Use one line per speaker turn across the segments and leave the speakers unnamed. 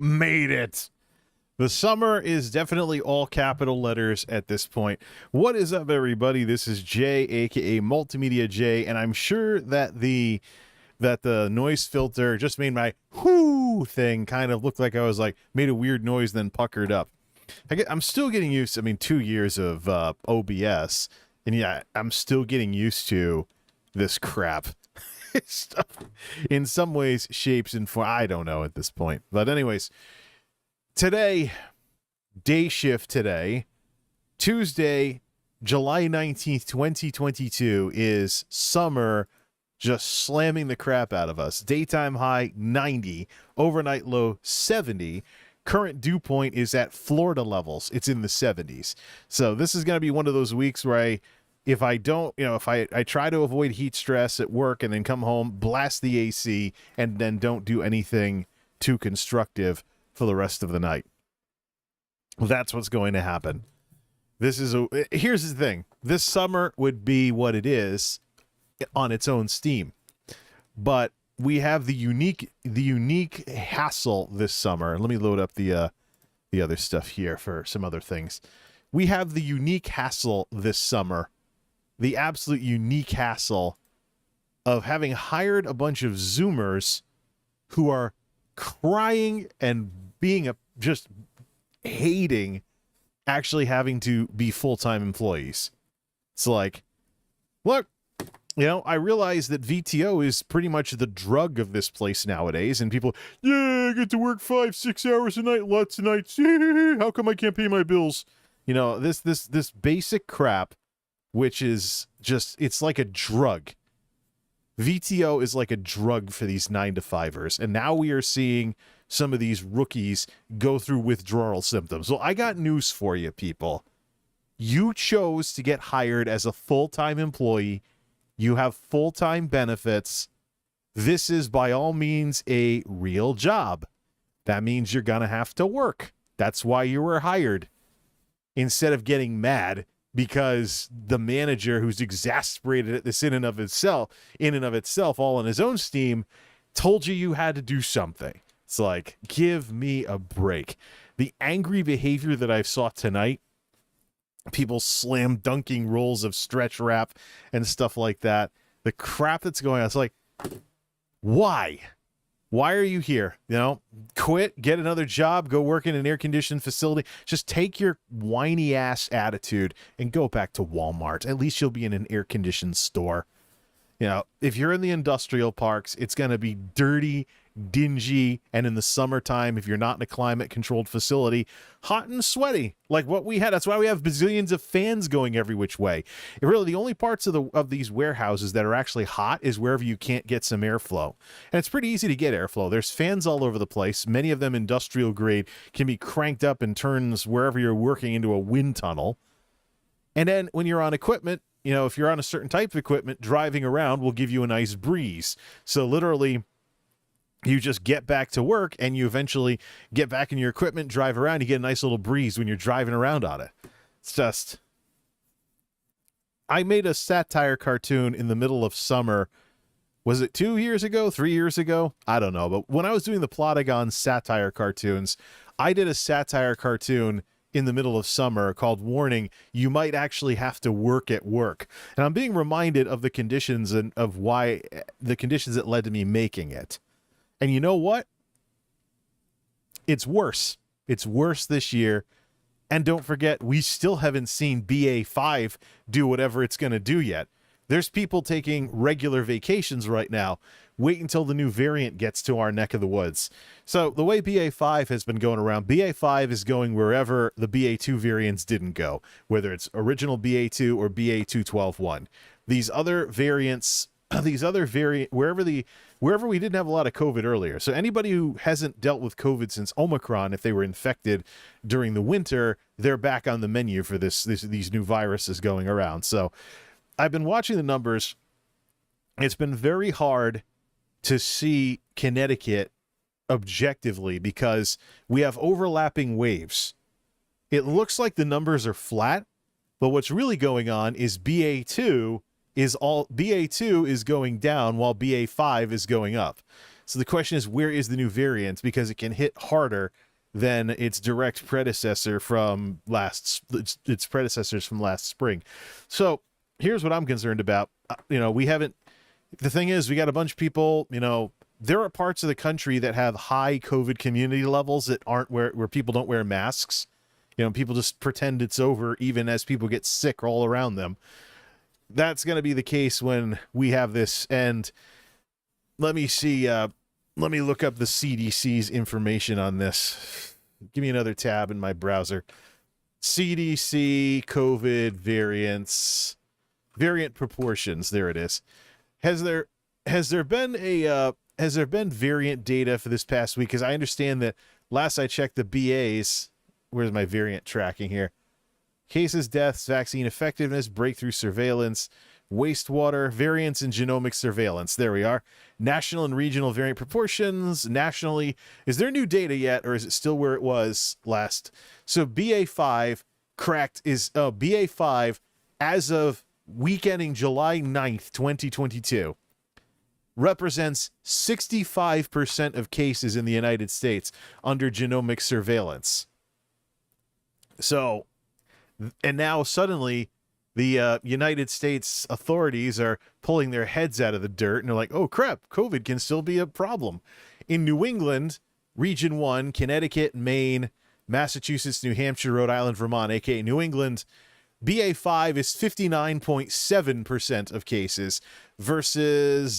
made it. The summer is definitely all capital letters at this point. What is up, everybody? This is Jay, aka MultimediaJay, and I'm sure that the noise filter just made my whoo thing kind of look like I was like made a weird noise, then puckered up. I'm still getting used to, 2 years of OBS, and yeah, I'm still getting used to this crap. Stuff in some ways, shapes, and form. I don't know at this point. But anyways, today, day shift today, Tuesday, July 19th, 2022, is summer just slamming the crap out of us. Daytime high 90, overnight low 70. Current dew point is at Florida levels. It's in the 70s. So this is going to be one of those weeks where if I try to avoid heat stress at work and then come home, blast the AC, and then don't do anything too constructive for the rest of the night. Well, that's what's going to happen. Here's the thing. This summer would be what it is on its own steam. But we have the unique hassle this summer. Let me load up the other stuff here for some other things. We have the unique hassle this summer. The absolute unique hassle of having hired a bunch of Zoomers who are crying and just hating actually having to be full-time employees. It's like, look, I realize that VTO is pretty much the drug of this place nowadays, and people, yeah, I get to work 5-6 hours a night, lots of nights. How come I can't pay my bills? This basic crap, which is just, it's like a drug. VTO is like a drug for these 9-to-5ers, and now we are seeing some of these rookies go through withdrawal symptoms. Well, I got news for you, people. You chose to get hired as a full-time employee. You have full-time benefits. This is by all means a real job. That means you're going to have to work. That's why you were hired. Instead of getting mad because the manager, who's exasperated at this in and of itself, all on his own steam, told you had to do something. It's like, give me a break. The angry behavior that I saw tonight, people slam dunking rolls of stretch wrap and stuff like that, the crap that's going on, it's like, why? Why are you here? Quit, get another job, go work in an air-conditioned facility. Just take your whiny-ass attitude and go back to Walmart. At least you'll be in an air-conditioned store. If you're in the industrial parks, it's going to be dirty, dingy, and in the summertime, if you're not in a climate-controlled facility, hot and sweaty, like what we had. That's why we have bazillions of fans going every which way. Really, the only parts of these warehouses that are actually hot is wherever you can't get some airflow. And it's pretty easy to get airflow. There's fans all over the place. Many of them industrial grade, can be cranked up and turns wherever you're working into a wind tunnel. And then when you're on equipment, if you're on a certain type of equipment, driving around will give you a nice breeze. So literally, you just get back to work and you eventually get back in your equipment, drive around, you get a nice little breeze when you're driving around on it. It's just, I made a satire cartoon in the middle of summer. Was it 2 years ago, 3 years ago? I don't know. But when I was doing the Plotagon satire cartoons, I did a satire cartoon in the middle of summer called Warning, You Might Actually Have to Work at Work. And I'm being reminded of the conditions and of why the conditions that led to me making it. And you know what? It's worse. It's worse this year. And don't forget, we still haven't seen BA5 do whatever it's going to do yet. There's people taking regular vacations right now. Wait until the new variant gets to our neck of the woods. So the way BA5 has been going around, BA5 is going wherever the BA2 variants didn't go, whether it's original BA2 or BA2.12.1. These other variants, wherever we didn't have a lot of COVID earlier. So anybody who hasn't dealt with COVID since Omicron, if they were infected during the winter, they're back on the menu for these new viruses going around. So I've been watching the numbers. It's been very hard to see Connecticut objectively because we have overlapping waves. It looks like the numbers are flat, but what's really going on is BA2 is going down while BA5 is going up. So the question is, where is the new variant? Because it can hit harder than its direct predecessor from its predecessors from last spring. So here's what I'm concerned about. The thing is, we got a bunch of people, there are parts of the country that have high COVID community levels that aren't where people don't wear masks. People just pretend it's over even as people get sick all around them. That's going to be the case when we have this. And let me see, let me look up the CDC's information on this. Give me another tab in my browser. CDC COVID variants, variant proportions. There it is. Has there been variant data for this past week? Because I understand that last I checked, the BAs, where's my variant tracking here? Cases, deaths, vaccine effectiveness, breakthrough surveillance, wastewater, variants, and genomic surveillance. There we are. National and regional variant proportions. Nationally, is there new data yet, or is it still where it was last? So BA5 BA5 as of week ending July 9th, 2022, represents 65% of cases in the United States under genomic surveillance. So, and now suddenly the United States authorities are pulling their heads out of the dirt and they're like, oh crap, COVID can still be a problem. In New England, Region 1, Connecticut, Maine, Massachusetts, New Hampshire, Rhode Island, Vermont, aka New England, BA5 is 59.7% of cases versus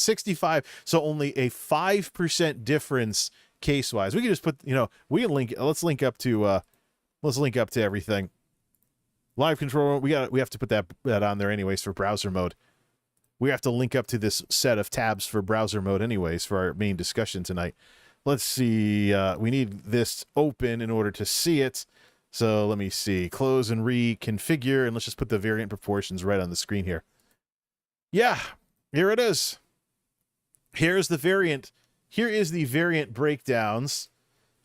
65. So only a 5% difference case-wise. We can just put, we can link, let's link up to everything. Live control, we have to put that on there anyways for browser mode. We have to link up to this set of tabs for browser mode anyways for our main discussion tonight. Let's see, we need this open in order to see it. So let me see, close and reconfigure, and let's just put the variant proportions right on the screen here. Yeah, here it is. Here's the variant. Here is the variant breakdowns.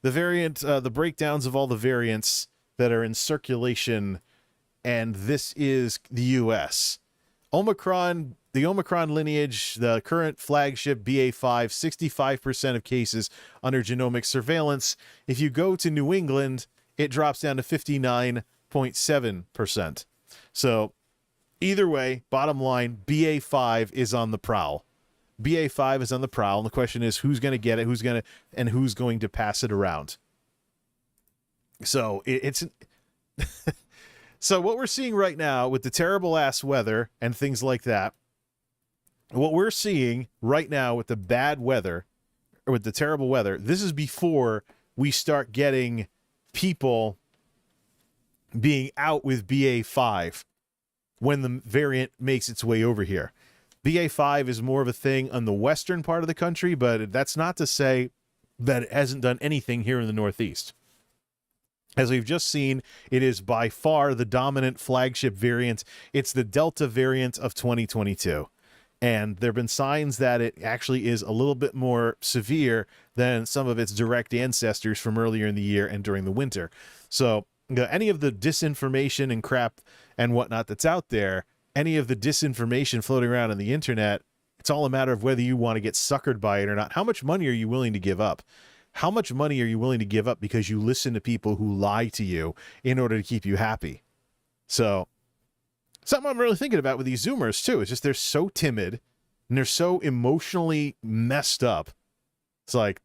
The breakdowns of all the variants that are in circulation, and this is the U.S. Omicron, the Omicron lineage, the current flagship BA5, 65% of cases under genomic surveillance. If you go to New England, it drops down to 59.7%. So either way, bottom line, BA5 is on the prowl. BA5 is on the prowl, and the question is who's going to get it, who's going to pass it around. So it's so what we're seeing right now with the terrible ass weather and things like that, what we're seeing right now with the bad weather, or with the terrible weather, this is before we start getting people being out with BA5 when the variant makes its way over here. BA5 is more of a thing on the western part of the country, but that's not to say that it hasn't done anything here in the Northeast. As we've just seen, it is by far the dominant flagship variant. It's the Delta variant of 2022. And there have been signs that it actually is a little bit more severe than some of its direct ancestors from earlier in the year and during the winter. So any of the disinformation and crap and whatnot that's out there, any of the disinformation floating around on the internet, it's all a matter of whether you want to get suckered by it or not. How much money are you willing to give up? How much money are you willing to give up because you listen to people who lie to you in order to keep you happy? So something I'm really thinking about with these Zoomers, too, is just they're so timid and they're so emotionally messed up. It's like,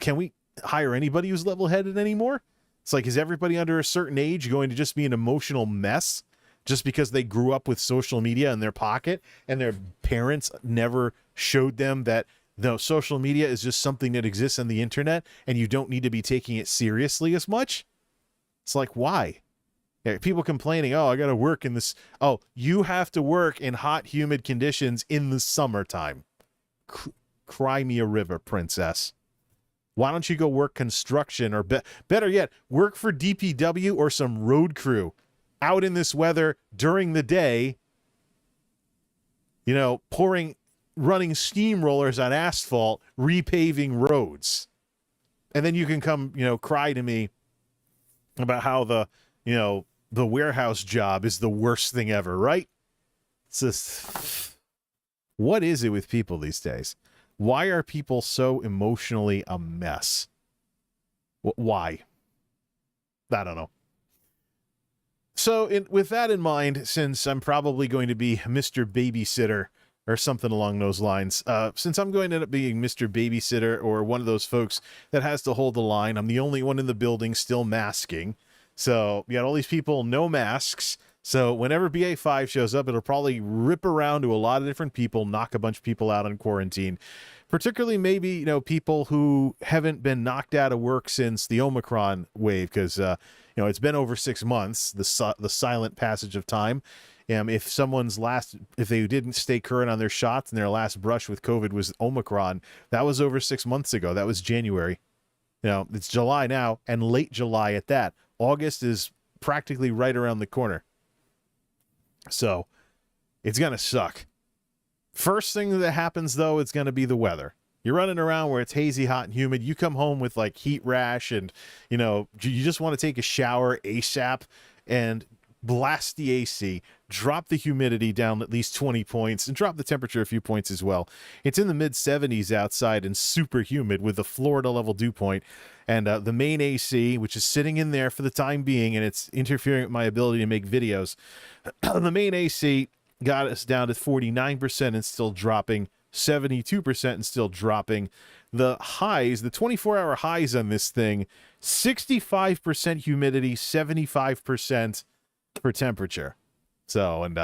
can we hire anybody who's level-headed anymore? It's like, is everybody under a certain age going to just be an emotional mess just because they grew up with social media in their pocket and their parents never showed them that no, social media is just something that exists on the internet and you don't need to be taking it seriously as much? It's like, why? People complaining, oh, I got to work in this. Oh, you have to work in hot, humid conditions in the summertime. Cry me a river, princess. Why don't you go work construction or better yet, work for DPW or some road crew out in this weather during the day, running steamrollers on asphalt, repaving roads. And then you can come, cry to me about how the warehouse job is the worst thing ever, right? It's just, what is it with people these days? Why are people so emotionally a mess? Why? I don't know. So with that in mind, since I'm probably going to be Mr. Babysitter or something along those lines, since I'm going to end up being Mr. Babysitter or one of those folks that has to hold the line, I'm the only one in the building still masking. So you got all these people, no masks. So whenever BA5 shows up, it'll probably rip around to a lot of different people, knock a bunch of people out on quarantine. Particularly maybe, you know, people who haven't been knocked out of work since the Omicron wave, because, you know, it's been over 6 months, the silent passage of time. If if they didn't stay current on their shots and their last brush with COVID was Omicron, that was over 6 months ago. That was January. You know, it's July now, and late July at that. August is practically right around the corner. So it's going to suck. First thing that happens, though, it's going to be the weather. You're running around where it's hazy, hot, and humid. You come home with like heat rash and, you know, you just want to take a shower ASAP and blast the AC, drop the humidity down at least 20 points, and drop the temperature a few points as well. It's in the mid-70s outside and super humid with the Florida level dew point. And the main AC, which is sitting in there for the time being, and it's interfering with my ability to make videos. The main AC got us down to 49% and still dropping, 72% and still dropping. The highs, the 24-hour highs on this thing, 65% humidity, 75% for temperature. So, and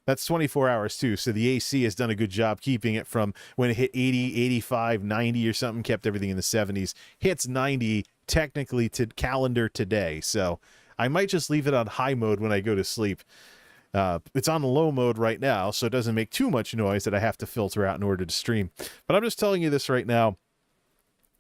that's 24 hours too. So the AC has done a good job keeping it from when it hit 80, 85, 90 or something, kept everything in the 70s. Hits 90 technically to calendar today. So I might just leave it on high mode when I go to sleep. It's on low mode right now, so it doesn't make too much noise that I have to filter out in order to stream. But I'm just telling you this right now.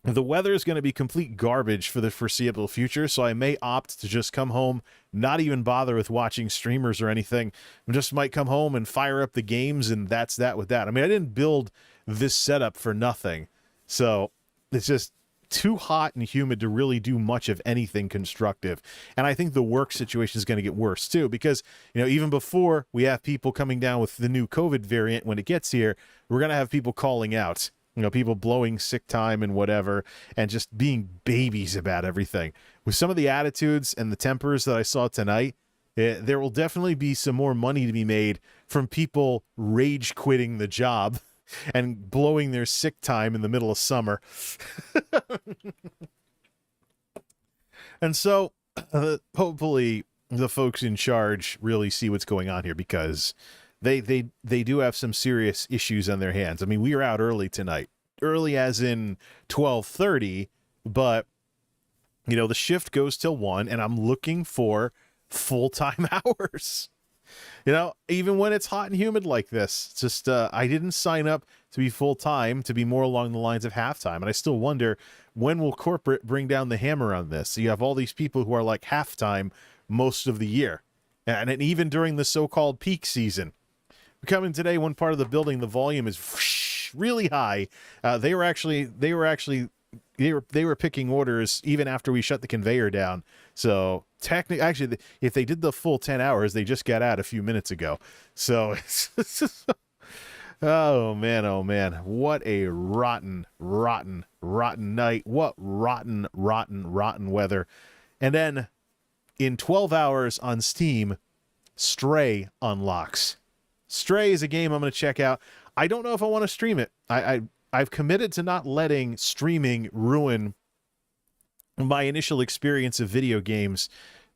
The weather is going to be complete garbage for the foreseeable future, so I may opt to just come home, not even bother with watching streamers or anything. I just might come home and fire up the games, and that's that with that. I mean, I didn't build this setup for nothing, so it's just too hot and humid to really do much of anything constructive. And I think the work situation is going to get worse too, because, you know, even before we have people coming down with the new COVID variant, when it gets here, we're going to have people calling out, you know, people blowing sick time and whatever, and just being babies about everything. With some of the attitudes and the tempers that I saw tonight, there will definitely be some more money to be made from people rage quitting the job and blowing their sick time in the middle of summer. And so hopefully the folks in charge really see what's going on here, because they do have some serious issues on their hands. I mean, we are out early tonight, early as in 12:30, but you know, the shift goes till 1, and I'm looking for full-time hours. You know, even when it's hot and humid like this, it's just, I didn't sign up to be full-time, to be more along the lines of half-time. And I still wonder, when will corporate bring down the hammer on this? So you have all these people who are like half-time most of the year. And even during the so-called peak season. Coming today, one part of the building, the volume is really high. They were picking orders even after we shut the conveyor down. So technically, actually, if they did the full 10 hours, they just got out a few minutes ago. So oh man, what a rotten night. What rotten weather. And then in 12 hours on Steam, Stray unlocks. Stray is a game I'm going to check out. I don't know if I want to stream it. I've committed to not letting streaming ruin my initial experience of video games,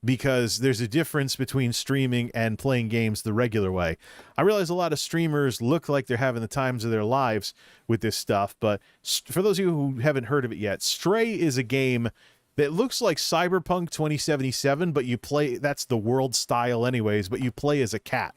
because there's a difference between streaming and playing games the regular way. I realize a lot of streamers look like they're having the times of their lives with this stuff, but for those of you who haven't heard of it yet, Stray is a game that looks like Cyberpunk 2077, but you play, that's the world style anyways, but you play as a cat.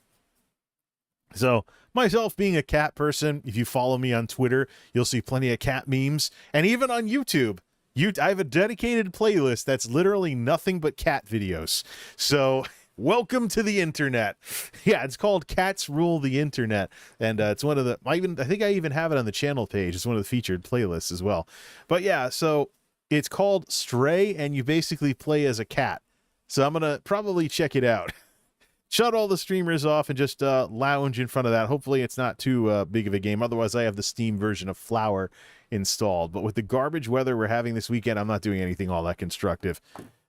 So myself being a cat person, if you follow me on Twitter, you'll see plenty of cat memes. And even on YouTube, I have a dedicated playlist that's literally nothing but cat videos. So welcome to the internet. Yeah, it's called Cats Rule the Internet. And it's one of the, I think I even have it on the channel page. It's one of the featured playlists as well. But yeah, so it's called Stray, and you basically play as a cat. So I'm going to probably check it out. shut all the streamers off and just lounge in front of that. Hopefully it's not too big of a game. Otherwise, I have the Steam version of Flower installed. But with the garbage weather we're having this weekend, I'm not doing anything all that constructive.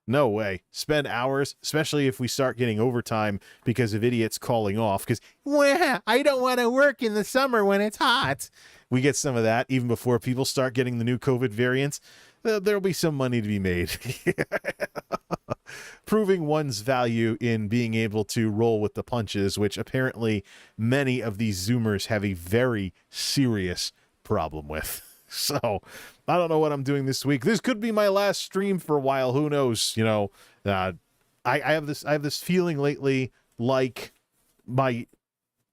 No way. Spend hours, especially if we start getting overtime because of idiots calling off. Because, well, I don't want to work in the summer when it's hot. We get some of that even before people start getting the new COVID variants. There'll be some money to be made. Proving one's value in being able to roll with the punches, which apparently many of these Zoomers have a very serious problem with. So I don't know what I'm doing this week. This could be my last stream for a while. Who knows? You know, I have this feeling lately like my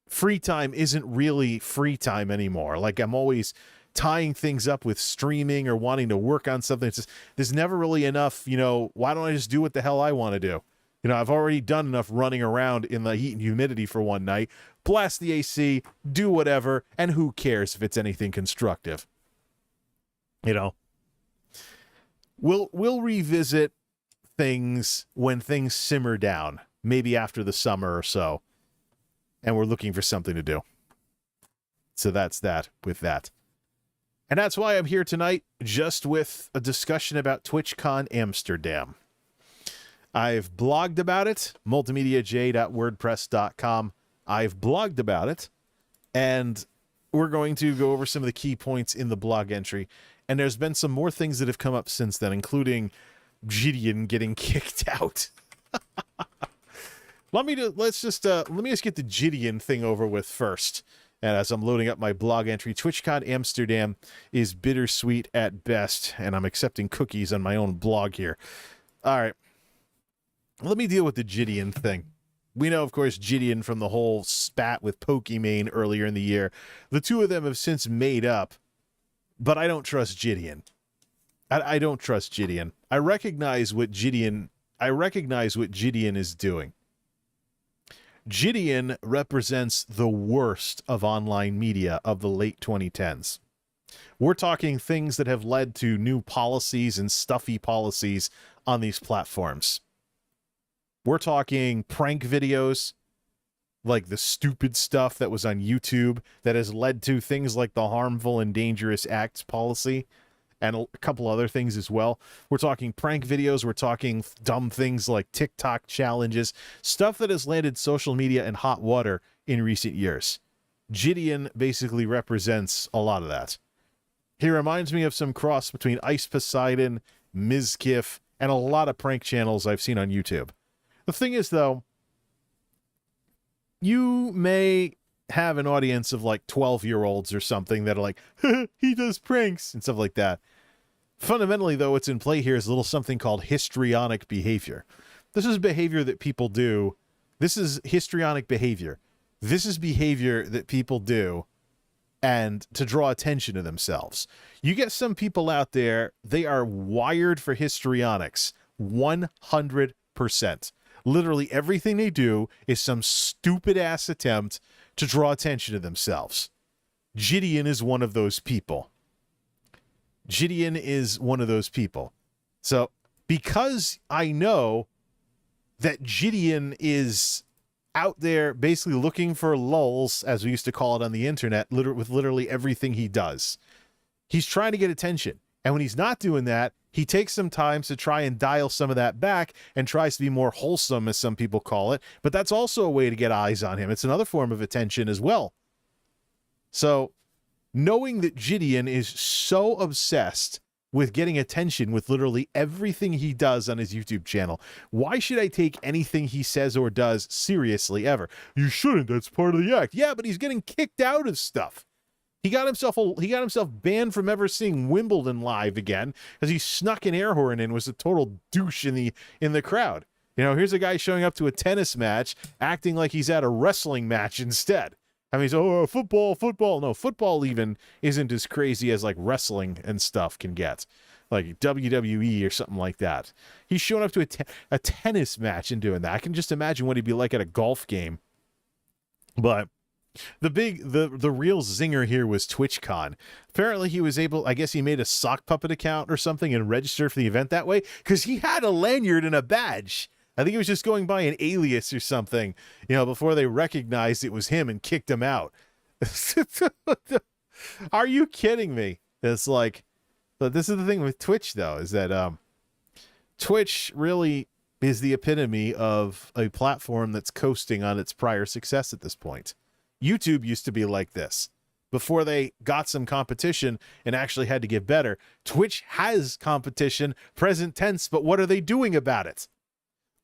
free time isn't really free time anymore. Like I'm always tying things up with streaming or wanting to work on something. It's just, there's never really enough, you know, why don't I just do what the hell I want to do? You know, I've already done enough running around in the heat and humidity for one night. Blast the AC, do whatever, and who cares if it's anything constructive? You know, we'll revisit things when things simmer down, maybe after the summer or so, and we're looking for something to do. So that's that with that. And that's why I'm here tonight, just with a discussion about TwitchCon Amsterdam. I've blogged about it, multimediajay.wordpress.com. I've blogged about it, and we're going to go over some of the key points in the blog entry. And there's been some more things that have come up since then, including Jidion getting kicked out. Let me just get the Jidion thing over with first. And as I'm loading up my blog entry, TwitchCon Amsterdam is bittersweet at best, and I'm accepting cookies on my own blog here. All right. Let me deal with the Jidion thing. We know, of course, Jidion from the whole spat with Pokimane earlier in the year. The two of them have since made up. But I don't trust Jidion. I don't trust Jidion. I recognize what Jidion is doing. Jidion represents the worst of online media of the late 2010s. We're talking things that have led to new policies and stuffy policies on these platforms. We're talking prank videos, like the stupid stuff that was on YouTube that has led to things like the harmful and dangerous acts policy and a couple other things as well. We're talking prank videos. We're talking dumb things like TikTok challenges, stuff that has landed social media in hot water in recent years. Jidion basically represents a lot of that. He reminds me of some cross between Ice Poseidon, Mizkif, and a lot of prank channels I've seen on YouTube. The thing is, though, you may have an audience of like 12-year-olds or something that are like, he does pranks and stuff like that. Fundamentally, though, what's in play here is a little something called histrionic behavior. This is behavior that people do. This is histrionic behavior. This is behavior that people do and to draw attention to themselves. You get some people out there, they are wired for histrionics 100%. Literally everything they do is some stupid ass attempt to draw attention to themselves. Jidion is one of those people. Jidion is one of those people. So because I know that Jidion is out there basically looking for lulls, as we used to call it on the internet, with literally everything he does, he's trying to get attention. And when he's not doing that, he takes some time to try and dial some of that back and tries to be more wholesome, as some people call it. But that's also a way to get eyes on him. It's another form of attention as well. So knowing that Jidion is so obsessed with getting attention with literally everything he does on his YouTube channel, why should I take anything he says or does seriously ever? You shouldn't. That's part of the act. Yeah, but he's getting kicked out of stuff. He got himself banned from ever seeing Wimbledon live again because he snuck an air horn in, was a total douche in the crowd. You know, here's a guy showing up to a tennis match acting like he's at a wrestling match instead. I mean, he's, oh, football. No, football even isn't as crazy as like wrestling and stuff can get, like WWE or something like that. He's showing up to a tennis match and doing that. I can just imagine what he'd be like at a golf game. But the real zinger here was TwitchCon. Apparently he was able, I guess he made a sock puppet account or something and registered for the event that way because he had a lanyard and a badge. I think he was just going by an alias or something, you know, before they recognized it was him and kicked him out. Are you kidding me? It's like, but this is the thing with Twitch, though, is that Twitch really is the epitome of a platform that's coasting on its prior success at this point. YouTube used to be like this. Before they got some competition and actually had to get better, Twitch has competition, present tense, but what are they doing about it?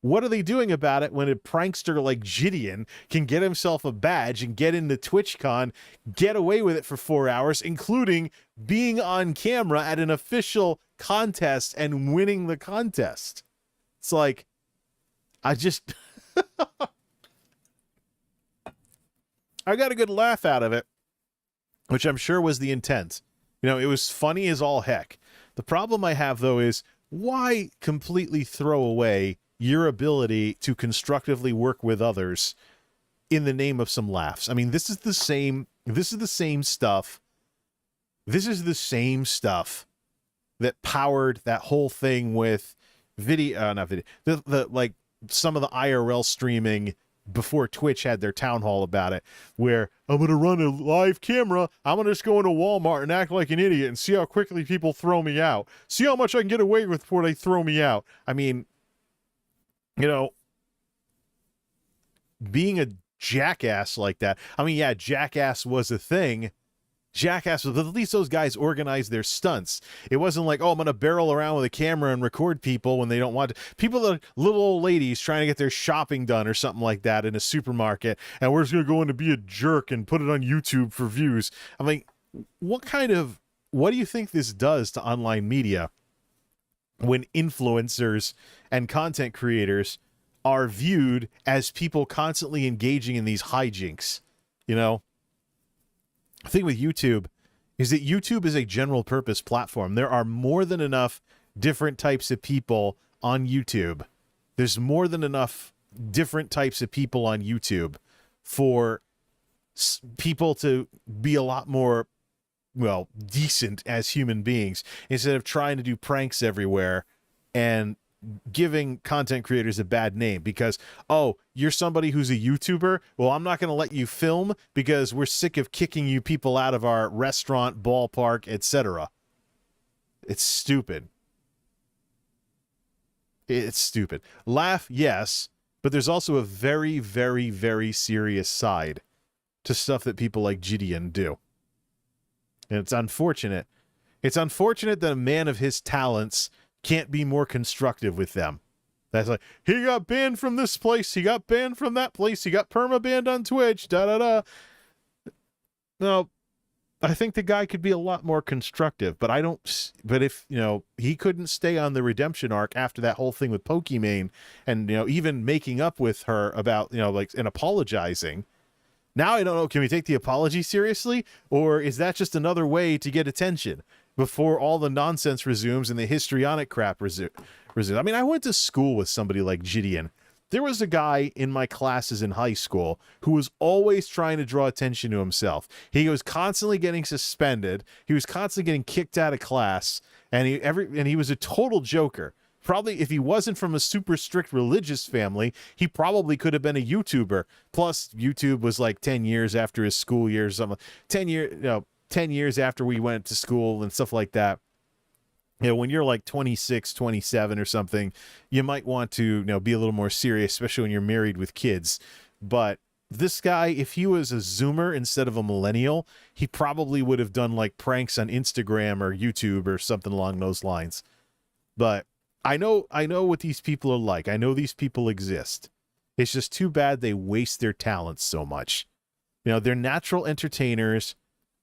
What are they doing about it when a prankster like Jidion can get himself a badge and get into TwitchCon, get away with it for 4 hours, including being on camera at an official contest and winning the contest? It's like, I just... I got a good laugh out of it, which I'm sure was the intent. You know, it was funny as all heck. The problem I have, though, is why completely throw away your ability to constructively work with others in the name of some laughs? I mean, this is the same stuff. This is the same stuff that powered that whole thing with video, not video, the like some of the IRL streaming before Twitch had their town hall about it, where I'm going to run a live camera. I'm going to just go into Walmart and act like an idiot and see how quickly people throw me out. See how much I can get away with before they throw me out. I mean, you know, being a jackass like that. I mean, yeah, jackass was a thing. Jackass was, but at least those guys organized their stunts. It wasn't like, oh, I'm going to barrel around with a camera and record people when they don't want to. People that are little old ladies trying to get their shopping done or something like that in a supermarket, and we're just going to go in to be a jerk and put it on YouTube for views. I mean, what do you think this does to online media when influencers and content creators are viewed as people constantly engaging in these hijinks? You know, the thing with YouTube is that YouTube is a general purpose platform. There are more than enough different types of people on YouTube. There's more than enough different types of people on YouTube for people to be a lot more, well, decent as human beings, instead of trying to do pranks everywhere and giving content creators a bad name because, oh, you're somebody who's a YouTuber? Well, I'm not going to let you film because we're sick of kicking you people out of our restaurant, ballpark, etc. It's stupid. It's stupid. Laugh, yes, but there's also a very, very, very serious side to stuff that people like Jidion do. And it's unfortunate. It's unfortunate that a man of his talents can't be more constructive with them. That's like, he got banned from this place, he got banned from that place, he got perma-banned on Twitch, da-da-da. No, I think the guy could be a lot more constructive, but if, you know, he couldn't stay on the redemption arc after that whole thing with Pokimane and, you know, even making up with her about, you know, like, and apologizing. Now I don't know, can we take the apology seriously? Or is that just another way to get attention before all the nonsense resumes and the histrionic crap resumes? I mean, I went to school with somebody like Jidion. There was a guy in my classes in high school who was always trying to draw attention to himself. He was constantly getting suspended. He was constantly getting kicked out of class, and he was a total joker. Probably if he wasn't from a super strict religious family, he probably could have been a YouTuber. Plus, YouTube was like 10 years after his school years, something. 10 years after we went to school and stuff like that. You know, when you're like 26, 27 or something, you might want to, you know, be a little more serious, especially when you're married with kids. But this guy, if he was a Zoomer instead of a millennial, he probably would have done like pranks on Instagram or YouTube or something along those lines. But I know what these people are like. I know these people exist. It's just too bad they waste their talents so much. You know, they're natural entertainers,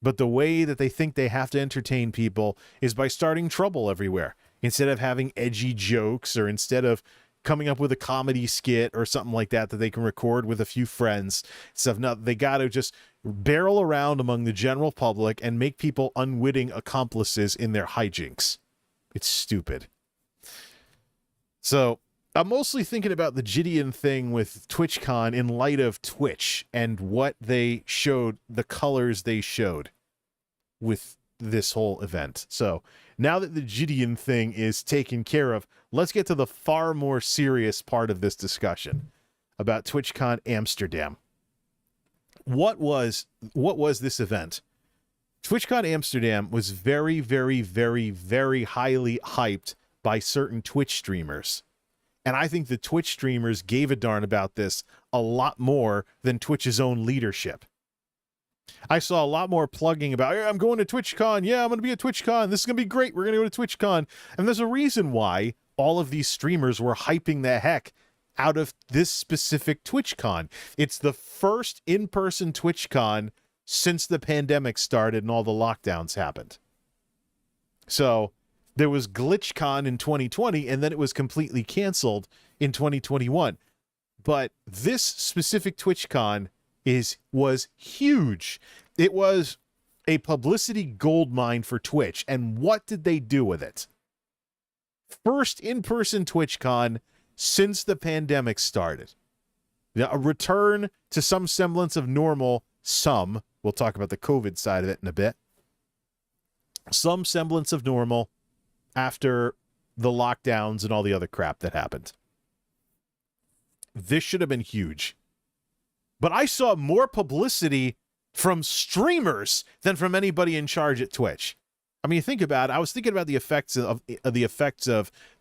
but the way that they think they have to entertain people is by starting trouble everywhere. Instead of having edgy jokes, or instead of coming up with a comedy skit or something like that that they can record with a few friends. Stuff. No, they got to just barrel around among the general public and make people unwitting accomplices in their hijinks. It's stupid. So I'm mostly thinking about the Jidion thing with TwitchCon in light of Twitch and what they showed, the colors they showed with this whole event. So now that the Jidion thing is taken care of, let's get to the far more serious part of this discussion about TwitchCon Amsterdam. What was this event? TwitchCon Amsterdam was very, very, very, very highly hyped by certain Twitch streamers. And I think the Twitch streamers gave a darn about this a lot more than Twitch's own leadership. I saw a lot more plugging about, hey, I'm going to TwitchCon. Yeah, I'm going to be at TwitchCon. This is going to be great. We're going to go to TwitchCon. And there's a reason why all of these streamers were hyping the heck out of this specific TwitchCon. It's the first in-person TwitchCon since the pandemic started and all the lockdowns happened. So there was GlitchCon in 2020, and then it was completely canceled in 2021. But this specific TwitchCon was huge. It was a publicity goldmine for Twitch. And what did they do with it? First in-person TwitchCon since the pandemic started. A return to some semblance of normal. We'll talk about the COVID side of it in a bit. Some semblance of normal after the lockdowns and all the other crap that happened. This should have been huge. But I saw more publicity from streamers than from anybody in charge at Twitch. I mean, think about it. I was thinking about the effects of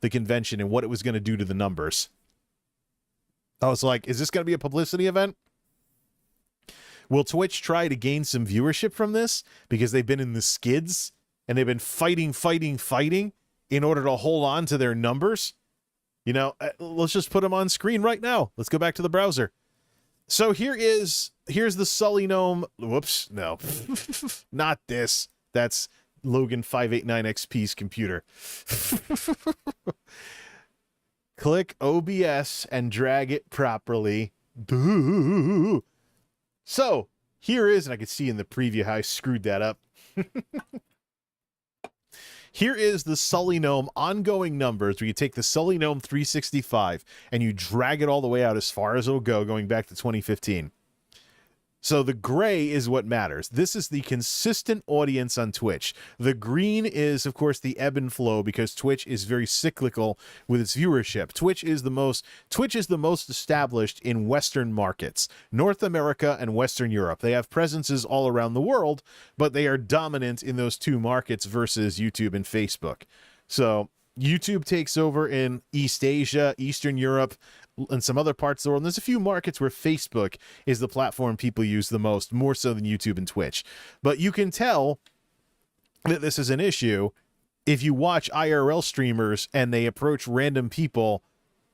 the convention and what it was going to do to the numbers. I was like, is this going to be a publicity event? Will Twitch try to gain some viewership from this because they've been in the skids and they've been fighting in order to hold on to their numbers? You know, let's just put them on screen right now. Let's go back to the browser. So here's the Sullygnome. Whoops, no, not this. That's Logan 589XP's computer. Click OBS and drag it properly. Boo. So here is, and I can see in the preview how I screwed that up. Here is the Sullygnome ongoing numbers where you take the Sullygnome 365 and you drag it all the way out as far as it'll go, going back to 2015. So the gray is what matters. This is the consistent audience on Twitch. The green is, of course, the ebb and flow because Twitch is very cyclical with its viewership. Twitch is the most established in Western markets, North America and Western Europe. They have presences all around the world, but they are dominant in those two markets versus YouTube and Facebook. So YouTube takes over in East Asia, Eastern Europe, and some other parts of the world. And there's a few markets where Facebook is the platform people use the most, more so than YouTube and Twitch. But you can tell that this is an issue if you watch IRL streamers and they approach random people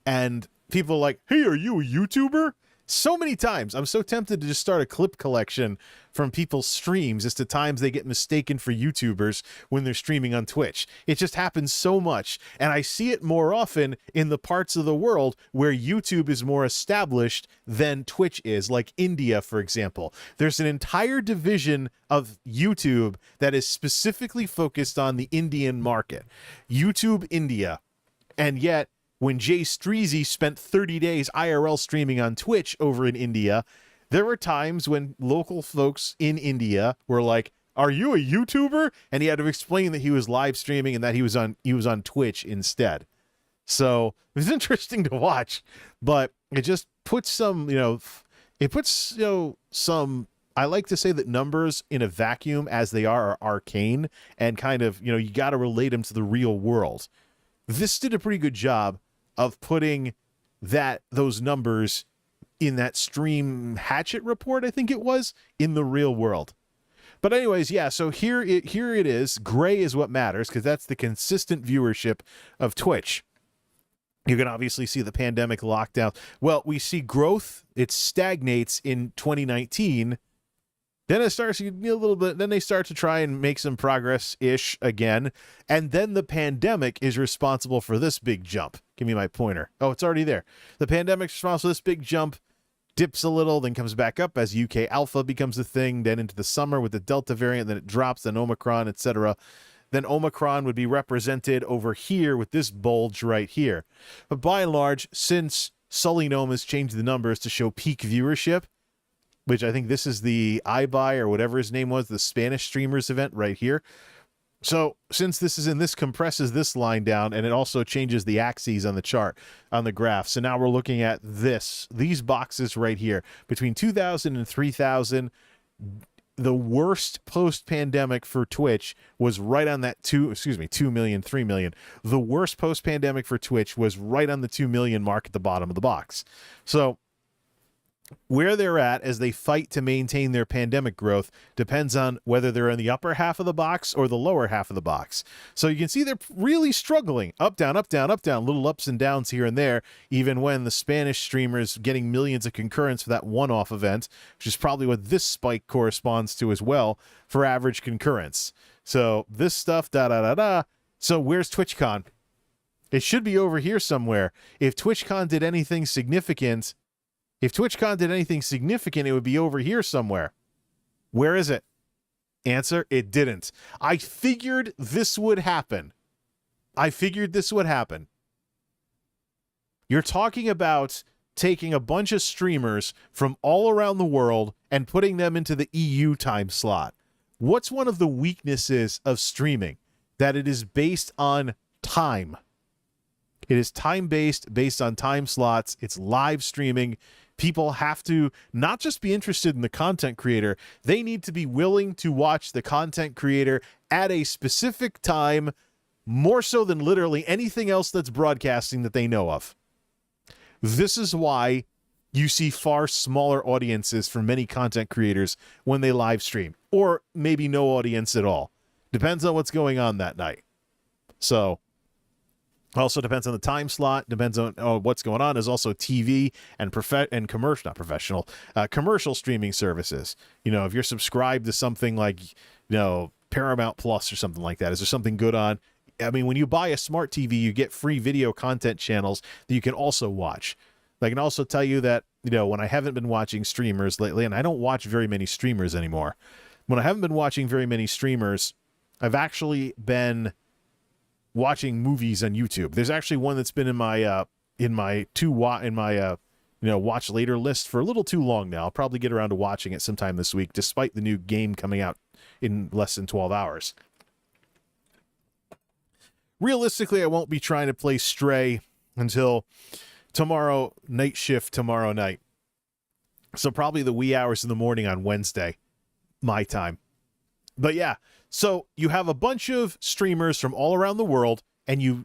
and people are like, hey, are you a YouTuber? So many times I'm so tempted to just start a clip collection from people's streams as to times they get mistaken for YouTubers when they're streaming on Twitch. It just happens so much, and I see it more often in the parts of the world where YouTube is more established than Twitch is, like India, for example. There's an entire division of YouTube that is specifically focused on the Indian market, YouTube India, and yet when Jay Streezy spent 30 days IRL streaming on Twitch over in India, there were times when local folks in India were like, are you a YouTuber? And he had to explain that he was live streaming and that he was on Twitch instead. So it was interesting to watch, but it just puts some, I like to say that numbers in a vacuum as they are arcane and kind of, you got to relate them to the real world. This did a pretty good job of putting those numbers in that stream hatchet report, I think it was, in the real world. But anyways, yeah, so here it is. Gray is what matters because that's the consistent viewership of Twitch. You can obviously see the pandemic lockdown. Well, we see growth. It stagnates in 2019. Then it starts a little bit. Then they start to try and make some progress-ish again. And then the pandemic is responsible for this big jump. Give me my pointer. Oh, it's already there. The pandemic's responsible for this big jump. Dips a little, then comes back up as UK Alpha becomes a thing. Then into the summer with the Delta variant. Then it drops. Then Omicron, etc. Then Omicron would be represented over here with this bulge right here. But by and large, since Sullygnome has changed the numbers to show peak viewership, which I think this is the iBuy or whatever his name was, the Spanish streamers event right here. So since this is in, this compresses this line down, and it also changes the axes on the chart, on the graph. So now we're looking at these boxes right here between 2,000 and 3,000. The worst post-pandemic for Twitch was right on that 2 million, 3 million. The worst post-pandemic for Twitch was right on the 2 million mark at the bottom of the box. So where they're at as they fight to maintain their pandemic growth depends on whether they're in the upper half of the box or the lower half of the box. So you can see they're really struggling. Up, down, up, down, up, down, little ups and downs here and there, even when the Spanish streamers getting millions of concurrence for that one-off event, which is probably what this spike corresponds to as well for average concurrence. So this stuff, da-da-da-da. So where's TwitchCon? It should be over here somewhere. If TwitchCon did anything significant... If TwitchCon did anything significant, it would be over here somewhere. Where is it? Answer, it didn't. I figured this would happen. You're talking about taking a bunch of streamers from all around the world and putting them into the EU time slot. What's one of the weaknesses of streaming? That it is based on time. It is time-based, based on time slots. It's live streaming. People have to not just be interested in the content creator, they need to be willing to watch the content creator at a specific time, more so than literally anything else that's broadcasting that they know of. This is why you see far smaller audiences for many content creators when they live stream, or maybe no audience at all. Depends on what's going on that night. So... also depends on the time slot, depends on what's going on. There's also TV and commercial streaming services. You know, if you're subscribed to something like, Paramount Plus or something like that, is there something good on? I mean, when you buy a smart TV, you get free video content channels that you can also watch. I can also tell you that, when I haven't been watching streamers lately, and I don't watch very many streamers anymore. When I haven't been watching very many streamers, I've actually been watching movies on YouTube. There's actually one that's been in my watch later list for a little too long now. I'll probably get around to watching it sometime this week, despite the new game coming out in less than 12 hours. Realistically, I won't be trying to play Stray until tomorrow night shift tomorrow night. So probably the wee hours in the morning on Wednesday, my time. But yeah, so you have a bunch of streamers from all around the world, and you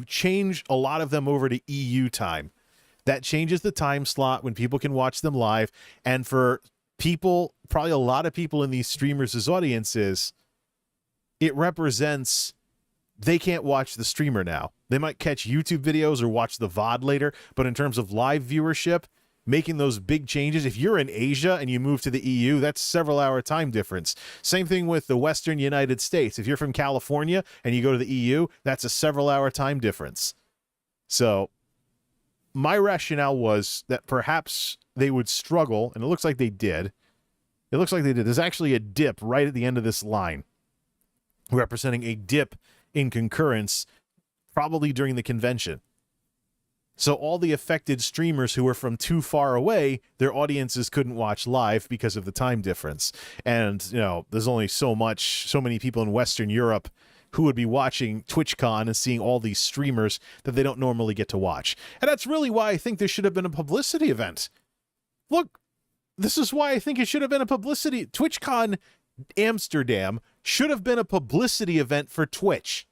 change a lot of them over to EU time. That changes the time slot when people can watch them live. And for people, probably a lot of people in these streamers' audiences, it represents they can't watch the streamer now. They might catch YouTube videos or watch the VOD later, but in terms of live viewership, making those big changes, if you're in Asia and you move to the EU, that's several hour time difference. Same thing with the Western United States. If you're from California and you go to the EU, that's a several hour time difference. So my rationale was that perhaps they would struggle, and it looks like they did. There's actually a dip right at the end of this line, representing a dip in concurrence, probably during the convention. So all the affected streamers who were from too far away, their audiences couldn't watch live because of the time difference. And, there's only so many people in Western Europe who would be watching TwitchCon and seeing all these streamers that they don't normally get to watch. And that's really why I think there should have been a publicity event. Look, this is why I think it should have been a publicity. TwitchCon Amsterdam should have been a publicity event for Twitch.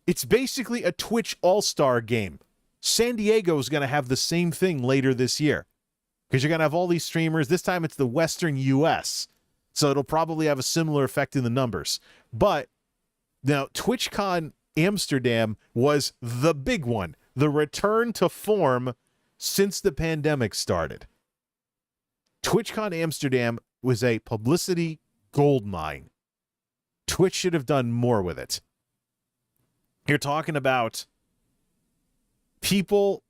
It's basically a Twitch all-star game. San Diego is going to have the same thing later this year, because you're going to have all these streamers. This time it's the Western U.S., so it'll probably have a similar effect in the numbers. But now TwitchCon Amsterdam was the big one, the return to form since the pandemic started. TwitchCon Amsterdam was a publicity goldmine. Twitch should have done more with it. You're talking about people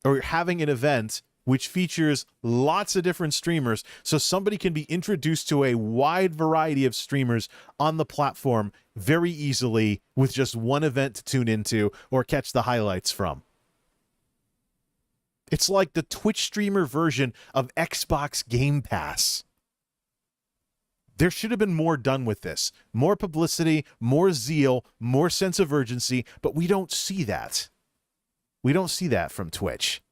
or having an event which features lots of different streamers, so somebody can be introduced to a wide variety of streamers on the platform very easily with just one event to tune into or catch the highlights from. It's like the Twitch streamer version of Xbox Game Pass. There should have been more done with this. More publicity, more zeal, more sense of urgency, but we don't see that. We don't see that from Twitch.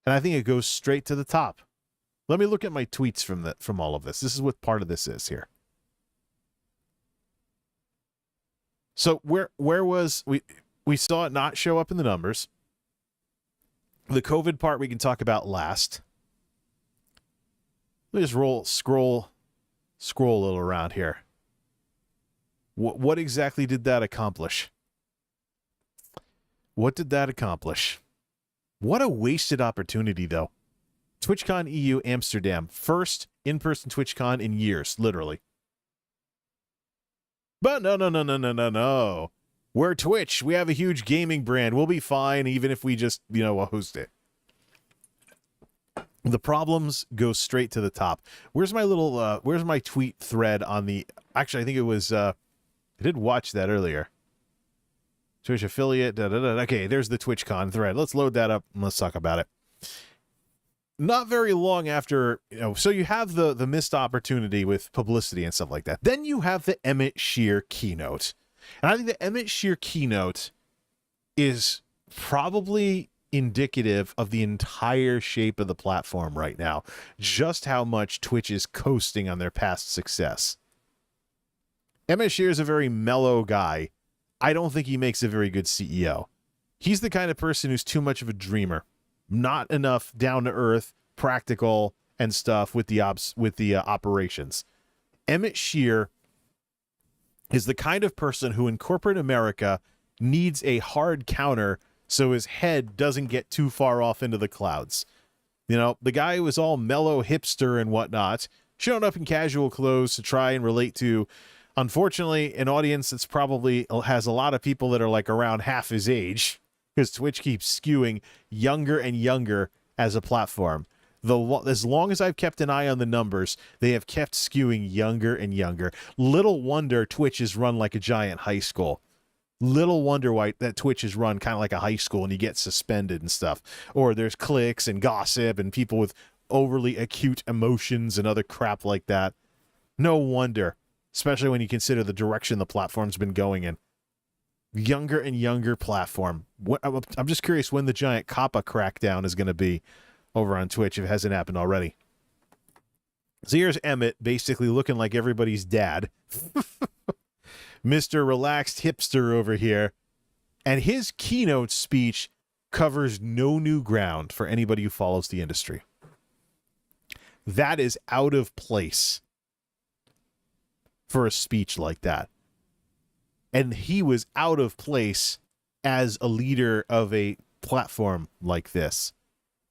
And I think it goes straight to the top. Let me look at my tweets from all of this. This is what part of this is here. So where was we saw it not show up in the numbers. The COVID part we can talk about last. Let me just scroll a little around here. What exactly did that accomplish? What did that accomplish? What a wasted opportunity, though. TwitchCon EU Amsterdam. First in-person TwitchCon in years, literally. But no. We're Twitch. We have a huge gaming brand. We'll be fine even if we just, host it. The problems go straight to the top. Where's my tweet thread on the... Actually, I think it was... I did watch that earlier. Twitch affiliate, Okay, there's the TwitchCon thread. Let's load that up and let's talk about it. Not very long after, so you have the missed opportunity with publicity and stuff like that. Then you have the Emmett Shear keynote. And I think the Emmett Shear keynote is probably indicative of the entire shape of the platform right now. Just how much Twitch is coasting on their past success. Emmett Shear is a very mellow guy. I don't think he makes a very good CEO. He's the kind of person who's too much of a dreamer. Not enough down to earth, practical and stuff with the operations. Emmett Shear is the kind of person who in corporate America needs a hard counter so his head doesn't get too far off into the clouds. The guy who was all mellow hipster and whatnot, showing up in casual clothes to try and relate to, unfortunately, an audience that's probably has a lot of people that are like around half his age, because Twitch keeps skewing younger and younger as a platform. As long as I've kept an eye on the numbers, they have kept skewing younger and younger. Little wonder Twitch is run like a giant high school. Little wonder why that Twitch is run kind of like a high school and you get suspended and stuff. Or there's cliques and gossip and people with overly acute emotions and other crap like that. No wonder, especially when you consider the direction the platform's been going in. Younger and younger platform. I'm just curious when the giant COPPA crackdown is going to be over on Twitch if it hasn't happened already. So here's Emmett basically looking like everybody's dad. Mr. Relaxed Hipster over here. And his keynote speech covers no new ground for anybody who follows the industry. That is out of place for a speech like that. And he was out of place as a leader of a platform like this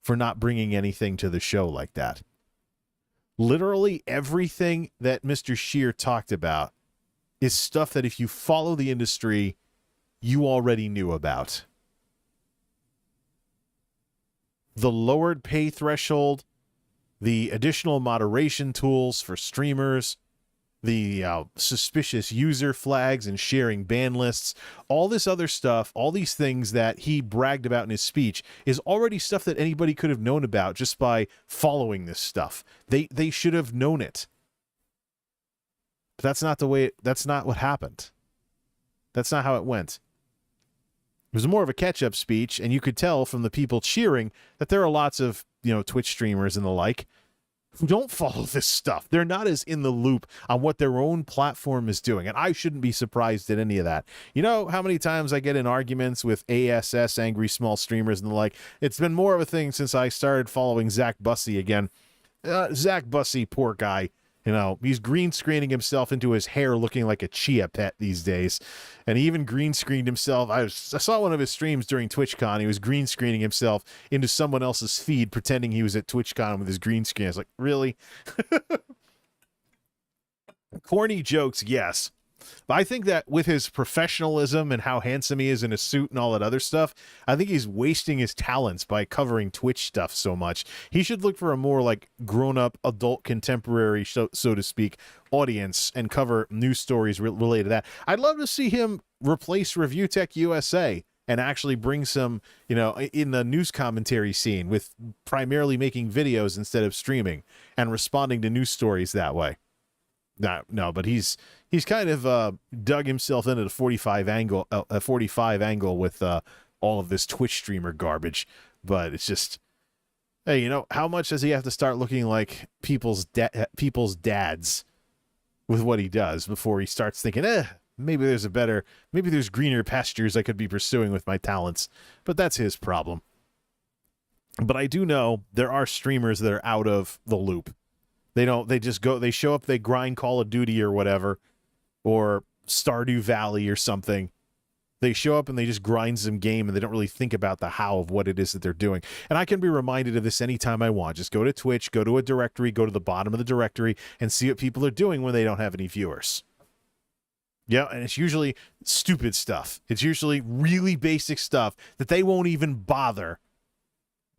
for not bringing anything to the show like that. Literally everything that Mr. Shear talked about is stuff that if you follow the industry, you already knew about. The lowered pay threshold, the additional moderation tools for streamers, the suspicious user flags and sharing ban lists, all this other stuff, all these things that he bragged about in his speech is already stuff that anybody could have known about just by following this stuff. They should have known it. But that's not that's not what happened. That's not how it went. It was more of a catch-up speech, and you could tell from the people cheering that there are lots of, Twitch streamers and the like who don't follow this stuff. They're not as in the loop on what their own platform is doing, and I shouldn't be surprised at any of that. You know how many times I get in arguments with ASS, angry small streamers and the like? It's been more of a thing since I started following Zach Bussey again. Zach Bussey, poor guy. He's green screening himself into his hair looking like a chia pet these days. And he even green screened himself. I saw one of his streams during TwitchCon. He was green screening himself into someone else's feed, pretending he was at TwitchCon with his green screen. I was like, really? Corny jokes, yes. But I think that with his professionalism and how handsome he is in a suit and all that other stuff, I think he's wasting his talents by covering Twitch stuff so much. He should look for a more like grown-up, adult, contemporary, so to speak, audience and cover news stories related to that. I'd love to see him replace Review Tech USA and actually bring some, in the news commentary scene with primarily making videos instead of streaming and responding to news stories that way. No, but he's kind of dug himself into the 45 angle with all of this Twitch streamer garbage. But it's just, hey, how much does he have to start looking like people's dads with what he does before he starts thinking, maybe there's greener pastures I could be pursuing with my talents. But that's his problem. But I do know there are streamers that are out of the loop. They show up, they grind Call of Duty or whatever, or Stardew Valley or something. They show up and they just grind some game and they don't really think about the how of what it is that they're doing. And I can be reminded of this anytime I want. Just go to Twitch, go to a directory, go to the bottom of the directory and see what people are doing when they don't have any viewers. Yeah, and it's usually stupid stuff. It's usually really basic stuff that they won't even bother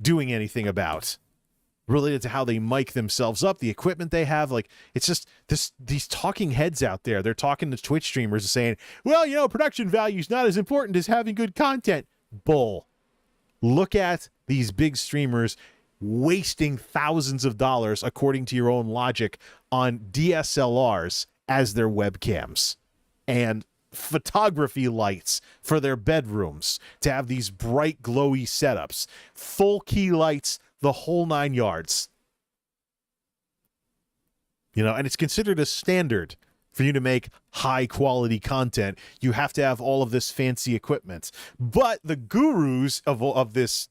doing anything about, related to how they mic themselves up, the equipment they have. Like, it's just these talking heads out there. They're talking to Twitch streamers and saying, well, production value is not as important as having good content. Bull. Look at these big streamers wasting thousands of dollars, according to your own logic, on DSLRs as their webcams and photography lights for their bedrooms to have these bright, glowy setups, full key lights, the whole 9 yards. And it's considered a standard for you to make high quality content. You have to have all of this fancy equipment. But the gurus of this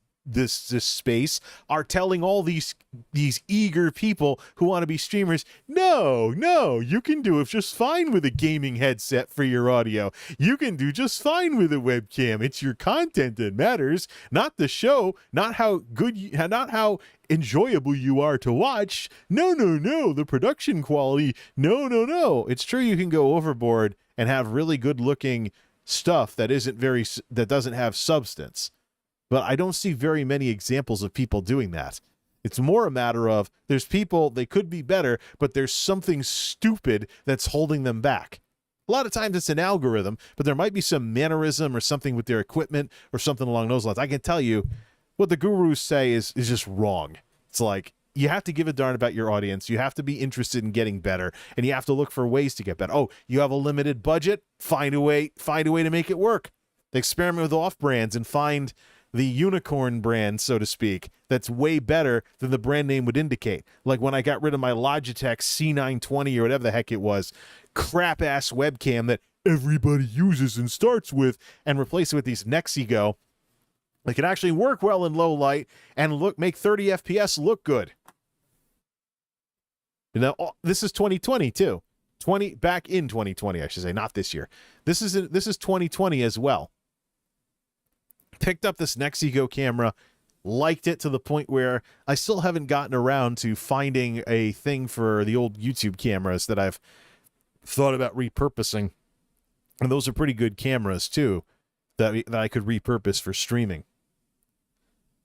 space are telling all these eager people who want to be streamers, no, you can do it just fine with a gaming headset for your audio. You can do just fine with a webcam. It's your content that matters, not the show, not how enjoyable you are to watch. No, the production quality. No. It's true you can go overboard and have really good looking stuff that doesn't have substance. But I don't see very many examples of people doing that. It's more a matter of there's people, they could be better, but there's something stupid that's holding them back. A lot of times it's an algorithm, but there might be some mannerism or something with their equipment or something along those lines. I can tell you what the gurus say is just wrong. It's like, you have to give a darn about your audience. You have to be interested in getting better, and you have to look for ways to get better. Oh, you have a limited budget? Find a way to make it work. Experiment with off-brands and find the unicorn brand, so to speak, that's way better than the brand name would indicate. Like when I got rid of my Logitech C920 or whatever the heck it was, crap-ass webcam that everybody uses and starts with, and replace it with these Nexigo. They can actually work well in low light and make 30 FPS look good. This is 2020 too. Back in 2020, I should say, not this year. This is 2020 as well. Picked up this Nexigo camera, liked it to the point where I still haven't gotten around to finding a thing for the old YouTube cameras that I've thought about repurposing. And those are pretty good cameras too, that I could repurpose for streaming.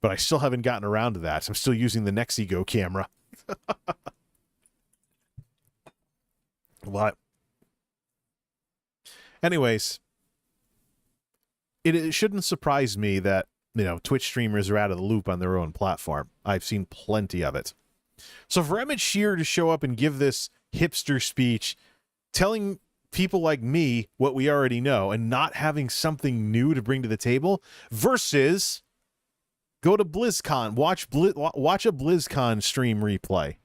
But I still haven't gotten around to that. So I'm still using the Nexigo camera. What? Anyways, it shouldn't surprise me that, Twitch streamers are out of the loop on their own platform. I've seen plenty of it. So for Emmett Shear to show up and give this hipster speech, telling people like me what we already know and not having something new to bring to the table, versus go to BlizzCon, watch a BlizzCon stream replay.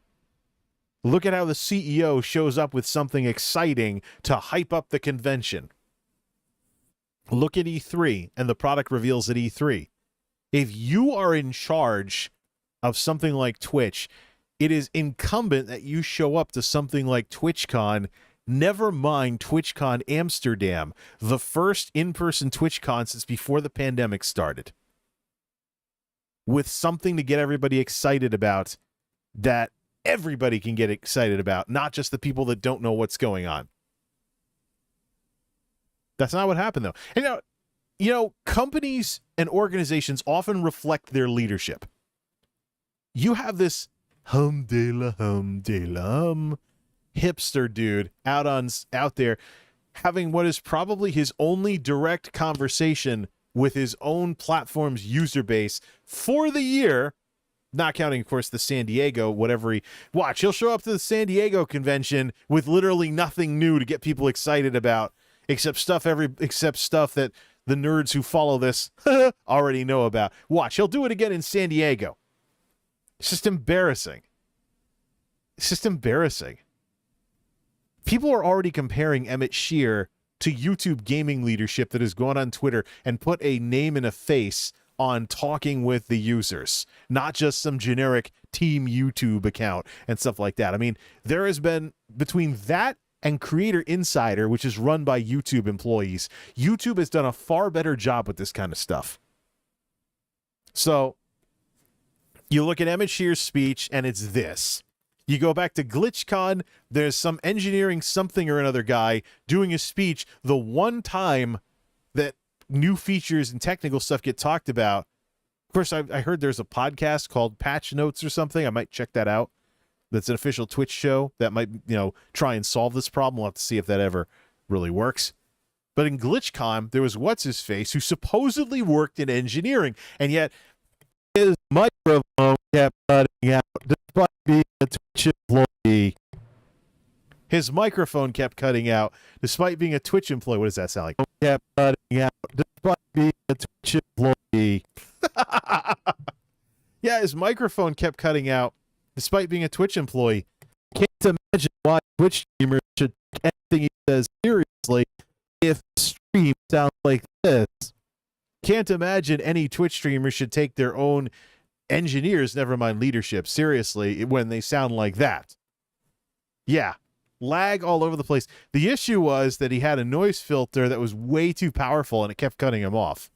Look at how the CEO shows up with something exciting to hype up the convention. Look at E3 and the product reveals at E3. If you are in charge of something like Twitch, it is incumbent that you show up to something like TwitchCon, never mind TwitchCon Amsterdam, the first in-person TwitchCon since before the pandemic started, with something to get everybody excited about that everybody can get excited about, not just the people that don't know what's going on. That's not what happened, though. And, companies and organizations often reflect their leadership. You have this hipster dude out there having what is probably his only direct conversation with his own platform's user base for the year, not counting, of course, the San Diego, whatever he'll show up to the San Diego convention with literally nothing new to get people excited about, except stuff that the nerds who follow this already know about. Watch, he'll do it again in San Diego. It's just embarrassing. It's just embarrassing. People are already comparing Emmett Shear to YouTube gaming leadership that has gone on Twitter and put a name and a face on talking with the users, not just some generic Team YouTube account and stuff like that. I mean, there has been, between that and Creator Insider, which is run by YouTube employees, YouTube has done a far better job with this kind of stuff. So you look at Emmett Shear's speech and it's this. You go back to GlitchCon, there's some engineering something or another guy doing a speech the one time that new features and technical stuff get talked about. Of course, I heard there's a podcast called Patch Notes or something. I might check that out. That's an official Twitch show that might, try and solve this problem. We'll have to see if that ever really works. But in GlitchCon, there was what's-his-face who supposedly worked in engineering, and yet his microphone kept cutting out despite being a Twitch employee. His microphone kept cutting out despite being a Twitch employee. What does that sound like? Kept cutting out despite being a Twitch employee. Yeah, his microphone kept cutting out despite being a Twitch employee. Can't imagine why Twitch streamers should take anything he says seriously if the stream sounds like this. Can't imagine any Twitch streamers should take their own engineers, never mind leadership, seriously when they sound like that. Yeah, lag all over the place. The issue was that he had a noise filter that was way too powerful and it kept cutting him off.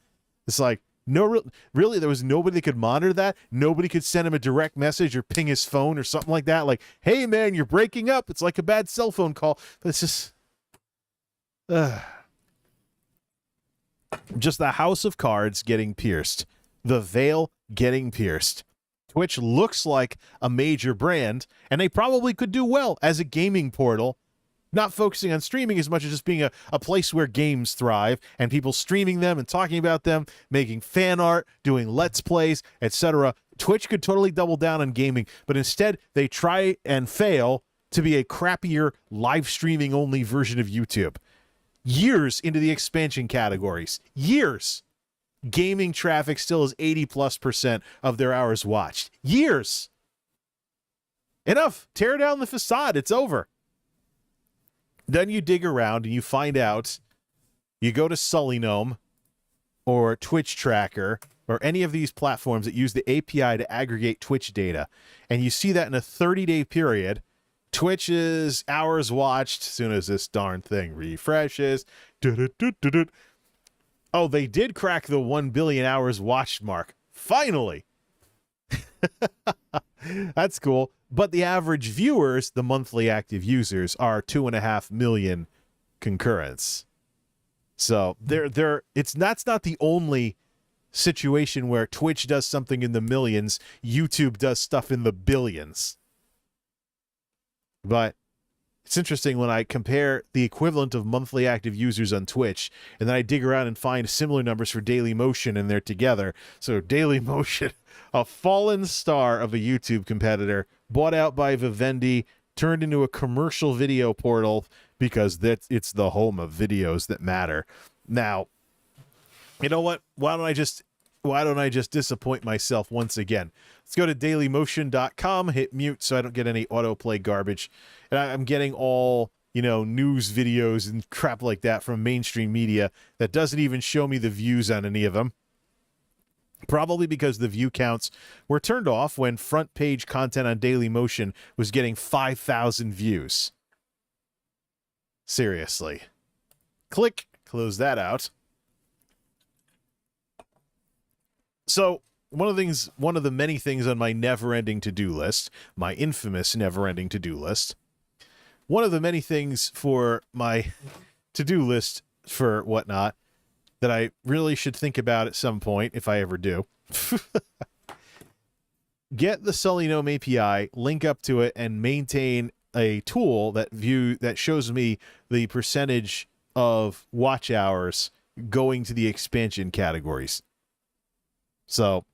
It's like, really, there was nobody that could monitor that. Nobody could send him a direct message or ping his phone or something like that. Like, hey, man, you're breaking up. It's like a bad cell phone call. But it's just the house of cards getting pierced. The veil getting pierced. Twitch looks like a major brand, and they probably could do well as a gaming portal, not focusing on streaming as much as just being a place where games thrive and people streaming them and talking about them, making fan art, doing let's plays, etc. Twitch could totally double down on gaming, but instead they try and fail to be a crappier live streaming only version of YouTube. Years into the expansion categories. Years. Gaming traffic still is 80+% of their hours watched. Years. Enough. Tear down the facade. It's over. Then you dig around and you find out, you go to Sullygnome or Twitch Tracker or any of these platforms that use the API to aggregate Twitch data, and you see that in a 30-day period, Twitch's hours watched, as soon as this darn thing refreshes, oh, they did crack the 1 billion hours watched mark. Finally. That's cool. But the average viewers, the monthly active users, are 2.5 million concurrents. So that's not the only situation where Twitch does something in the millions, YouTube does stuff in the billions. But it's interesting when I compare the equivalent of monthly active users on Twitch, and then I dig around and find similar numbers for Dailymotion, and they're together. So Dailymotion, a fallen star of a YouTube competitor, bought out by Vivendi, turned into a commercial video portal because it's the home of videos that matter. Now, you know what? Why don't I just disappoint myself once again? Let's go to dailymotion.com, hit mute so I don't get any autoplay garbage. And I'm getting all, news videos and crap like that from mainstream media that doesn't even show me the views on any of them. Probably because the view counts were turned off when front page content on Dailymotion was getting 5,000 views. Seriously. Click, close that out. So, one of the many things on my never-ending to-do list, my infamous never-ending to-do list, one of the many things for my to-do list for whatnot that I really should think about at some point, if I ever do, get the Sullygnome API, link up to it, and maintain a tool that shows me the percentage of watch hours going to the expansion categories. So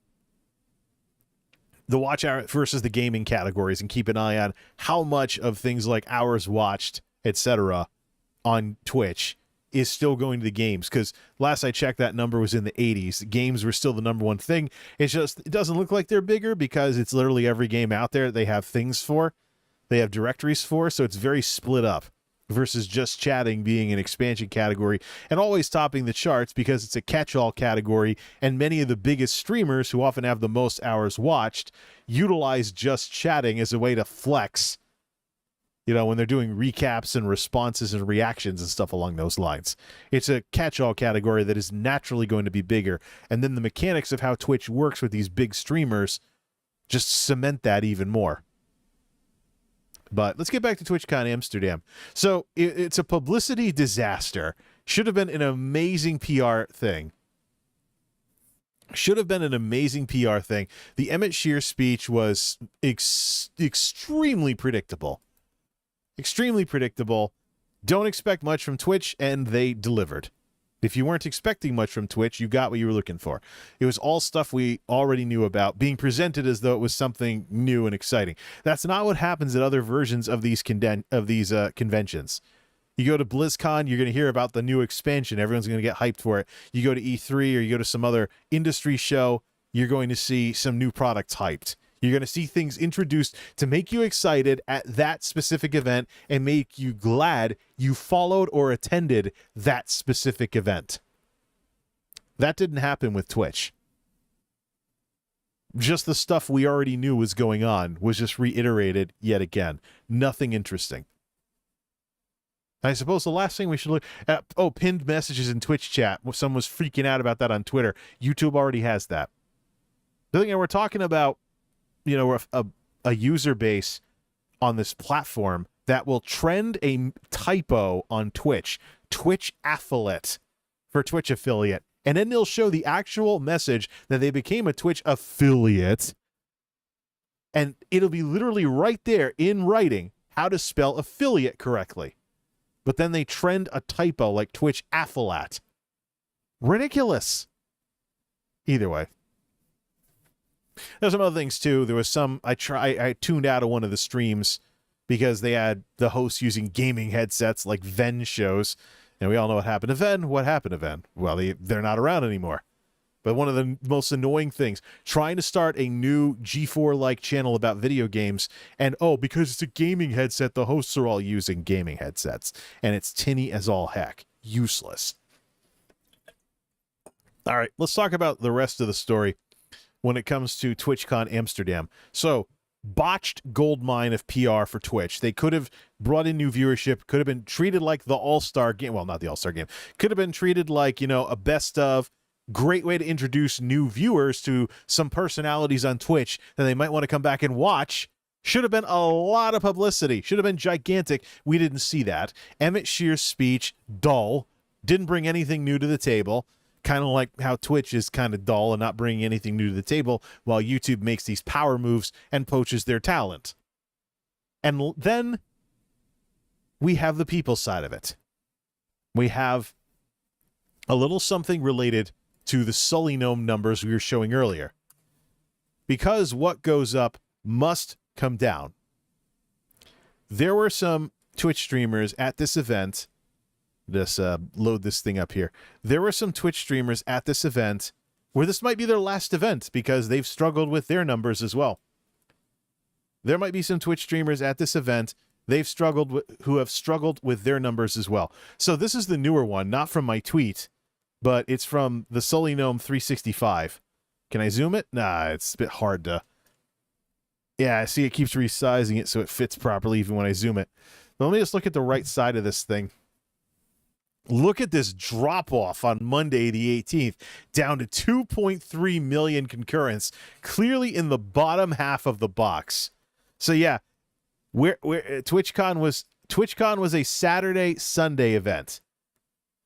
the watch hour versus the gaming categories, and keep an eye on how much of things like hours watched, etc. on Twitch is still going to the games, because last I checked that number was in the 80s. Games were still the number one thing. It's just, it doesn't look like they're bigger because it's literally every game out there they have things for, they have directories for, so it's very split up versus just chatting being an expansion category and always topping the charts because it's a catch-all category, and many of the biggest streamers who often have the most hours watched utilize just chatting as a way to flex, you know, when they're doing recaps and responses and reactions and stuff along those lines. It's a catch-all category that is naturally going to be bigger, and then the mechanics of how Twitch works with these big streamers just cement that even more. But let's get back to TwitchCon Amsterdam. So it's a publicity disaster. Should have been an amazing PR thing. Should have been an amazing PR thing. The Emmett Shear speech was extremely predictable. Extremely predictable. Don't expect much from Twitch, and they delivered. If you weren't expecting much from Twitch, you got what you were looking for. It was all stuff we already knew about, being presented as though it was something new and exciting. That's not what happens at other versions of these conventions. You go to BlizzCon, you're going to hear about the new expansion. Everyone's going to get hyped for it. You go to E3 or you go to some other industry show, you're going to see some new products hyped. You're going to see things introduced to make you excited at that specific event and make you glad you followed or attended that specific event. That didn't happen with Twitch. Just the stuff we already knew was going on was just reiterated yet again. Nothing interesting. I suppose the last thing we should look at, pinned messages in Twitch chat. Someone was freaking out about that on Twitter. YouTube already has that. The thing we're talking about, you know, a user base on this platform that will trend a typo on Twitch affiliate for Twitch affiliate, and then they'll show the actual message that they became a Twitch affiliate, and it'll be literally right there in writing how to spell affiliate correctly, but then they trend a typo like Twitch affiliate. Ridiculous. Either way. There's some other things too. There was some, I tuned out of one of the streams because they had the hosts using gaming headsets like Ven shows, and we all know what happened to Ven. What happened to Ven? Well, they're not around anymore. But one of the most annoying things, trying to start a new G4-like channel about video games, and because it's a gaming headset, the hosts are all using gaming headsets, and it's tinny as all heck. Useless. All right, let's talk about the rest of the story when it comes to TwitchCon Amsterdam. So, botched goldmine of PR for Twitch. They could have brought in new viewership, could have been treated like the All-Star game. Well, not the All-Star game. Could have been treated like, you know, a best of. Great way to introduce new viewers to some personalities on Twitch that they might want to come back and watch. Should have been a lot of publicity. Should have been gigantic. We didn't see that. Emmett Shear's speech, dull. Didn't bring anything new to the table. Kind of like how Twitch is kind of dull and not bringing anything new to the table, while YouTube makes these power moves and poaches their talent. And then we have the people side of it. We have a little something related to the Sullygnome numbers we were showing earlier. Because what goes up must come down. There were some Twitch streamers at this event. Let's load this thing up here. There were some Twitch streamers at this event where this might be their last event because they've struggled with their numbers as well. There might be some Twitch streamers at this event who have struggled with their numbers as well. So this is the newer one, not from my tweet, but it's from the Sullygnome 365. Can I zoom it? Nah, it's a bit hard to... Yeah, I see it keeps resizing it so it fits properly even when I zoom it. But let me just look at the right side of this thing. Look at this drop-off on Monday the 18th, down to 2.3 million concurrents, clearly in the bottom half of the box. So yeah, TwitchCon was a Saturday-Sunday event.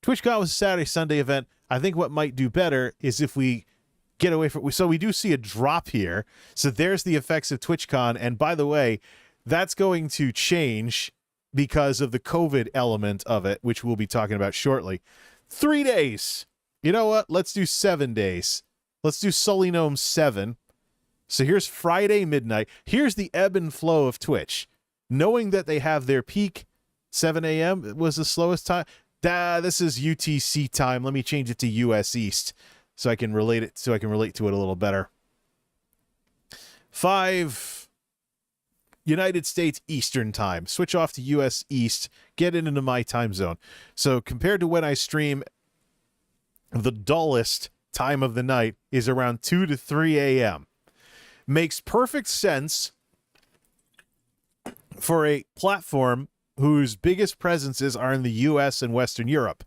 TwitchCon was a Saturday-Sunday event. I think what might do better is if we get away from... So we do see a drop here. So there's the effects of TwitchCon. And by the way, that's going to change because of the COVID element of it, which we'll be talking about shortly. 3 days. You know what? Let's do 7 days. Let's do Sullygnome 7. So here's Friday midnight. Here's the ebb and flow of Twitch. Knowing that they have their peak, 7 a.m. was the slowest time. This is UTC time. Let me change it to US East so I can relate it to it a little better. 5 United States Eastern time. Switch off to US East. Get it into my time zone. So compared to when I stream, the dullest time of the night is around 2 to 3 a.m. Makes perfect sense for a platform whose biggest presences are in the US and Western Europe.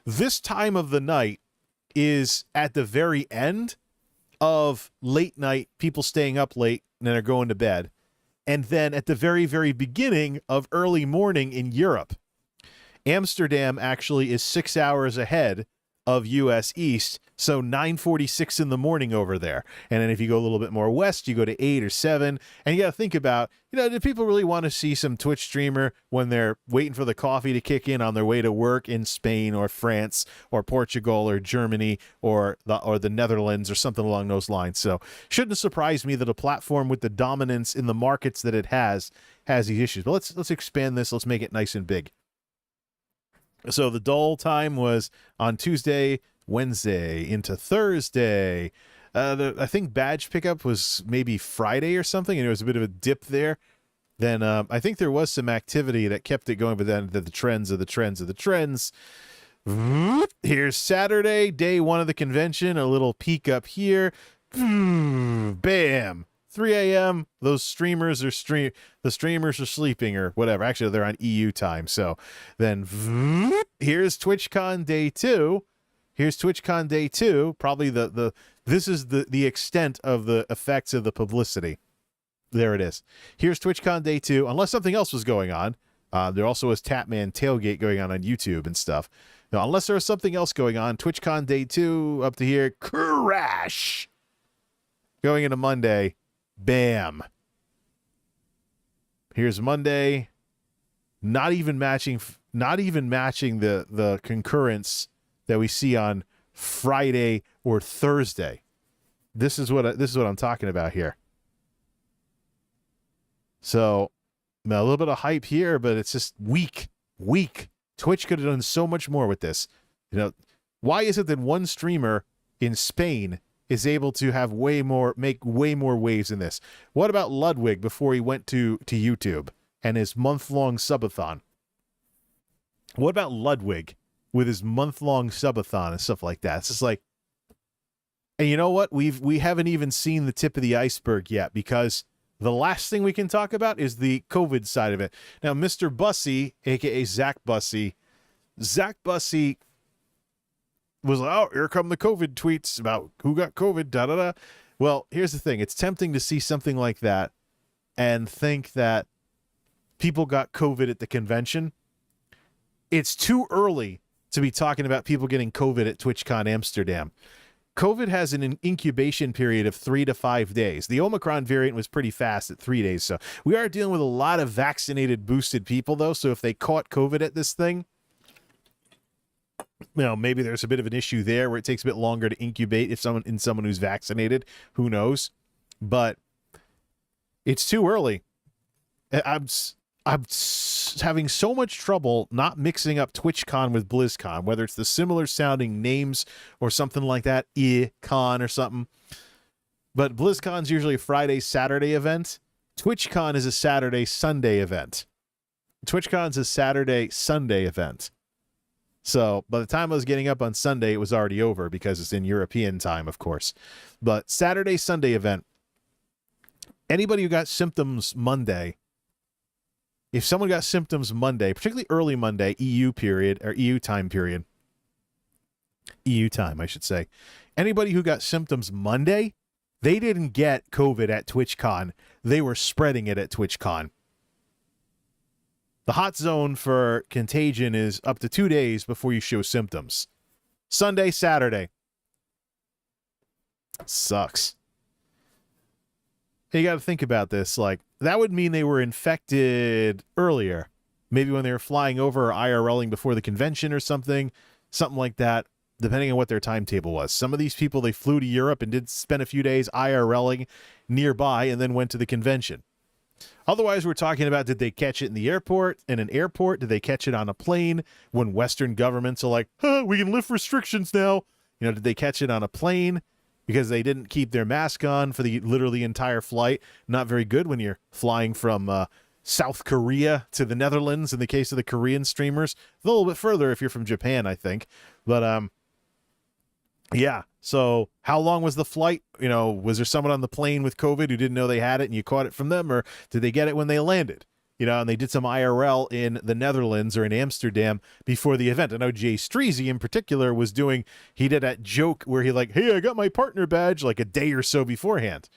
This time of the night is at the very end of late night, people staying up late and then are going to bed. And then at the very, very beginning of early morning in Europe. Amsterdam actually is 6 hours ahead of US East, so 9:46 in the morning over there. And then if you go a little bit more west, you go to 8 or 7, and you got to think about, do people really want to see some Twitch streamer when they're waiting for the coffee to kick in on their way to work in Spain or France or Portugal or Germany or the Netherlands or something along those lines? So shouldn't surprise me that a platform with the dominance in the markets that it has these issues. But let's expand this. Let's make it nice and big. So the dull time was on Tuesday, Wednesday, into Thursday. I think badge pickup was maybe Friday or something, and there was a bit of a dip there. Then I think there was some activity that kept it going, but then the trends of the trends of the trends. Here's Saturday, day 1 of the convention, a little peak up here. Bam. 3 a.m. Those streamers are sleeping or whatever. Actually, they're on EU time. So then here's TwitchCon day 2. Here's TwitchCon day 2. Probably this is the extent of the effects of the publicity. There it is. Here's TwitchCon day 2. Unless something else was going on. There also was Tapman Tailgate going on YouTube and stuff. Now, unless there was something else going on, TwitchCon day 2 up to here. Crash. Going into Monday. Bam. Here's Monday. Not even matching the concurrence that we see on Friday or Thursday. This is what I'm talking about here. So a little bit of hype here, but it's just weak. Twitch could have done so much more with this. Why is it that one streamer in Spain is able to have make way more waves than this? What about Ludwig before he went to YouTube and his month-long subathon? What about Ludwig with his month-long subathon and stuff like that? It's just like, and you know what? We haven't even seen the tip of the iceberg yet, because the last thing we can talk about is the COVID side of it. Now, Mr. Bussy, aka Zach Bussy was like, oh, here come the COVID tweets about who got COVID, da-da-da. Well, here's the thing. It's tempting to see something like that and think that people got COVID at the convention. It's too early to be talking about people getting COVID at TwitchCon Amsterdam. COVID has an incubation period of 3 to 5 days. The Omicron variant was pretty fast at 3 days. So we are dealing with a lot of vaccinated, boosted people, though. So if they caught COVID at this thing, maybe there's a bit of an issue there where it takes a bit longer to incubate if someone who's vaccinated. Who knows? But it's too early. I'm having so much trouble not mixing up TwitchCon with BlizzCon, whether it's the similar sounding names or something like that, con or something. But BlizzCon's usually a Friday, Saturday event. TwitchCon is a Saturday, Sunday event. TwitchCon's a Saturday, Sunday event. So by the time I was getting up on Sunday, it was already over because it's in European time, of course. But Saturday, Sunday event. Anybody who got symptoms Monday, if someone got symptoms Monday, particularly early Monday, EU time, I should say. Anybody who got symptoms Monday, they didn't get COVID at TwitchCon. They were spreading it at TwitchCon. The hot zone for contagion is up to 2 days before you show symptoms. Sunday, Saturday. Sucks. You got to think about this. Like, that would mean they were infected earlier. Maybe when they were flying over or IRLing before the convention or something. something like that, depending on what their timetable was. Some of these people, they flew to Europe and did spend a few days IRLing nearby and then went to the convention. Otherwise, we're talking about, did they catch it in the airport, in an airport? Did they catch it on a plane when Western governments are like, we can lift restrictions now? You know, did they catch it on a plane because they didn't keep their mask on for the literally entire flight? Not very good when you're flying from South Korea to the Netherlands, in the case of the Korean streamers. A little bit further if you're from Japan, I think. But, yeah. So how long was the flight? You know, was there someone on the plane with COVID who didn't know they had it and you caught it from them, or did they get it when they landed? You know, and they did some IRL in the Netherlands or in Amsterdam before the event. I know Jay Streezy in particular he did that joke where he like, hey, I got my partner badge like a day or so beforehand.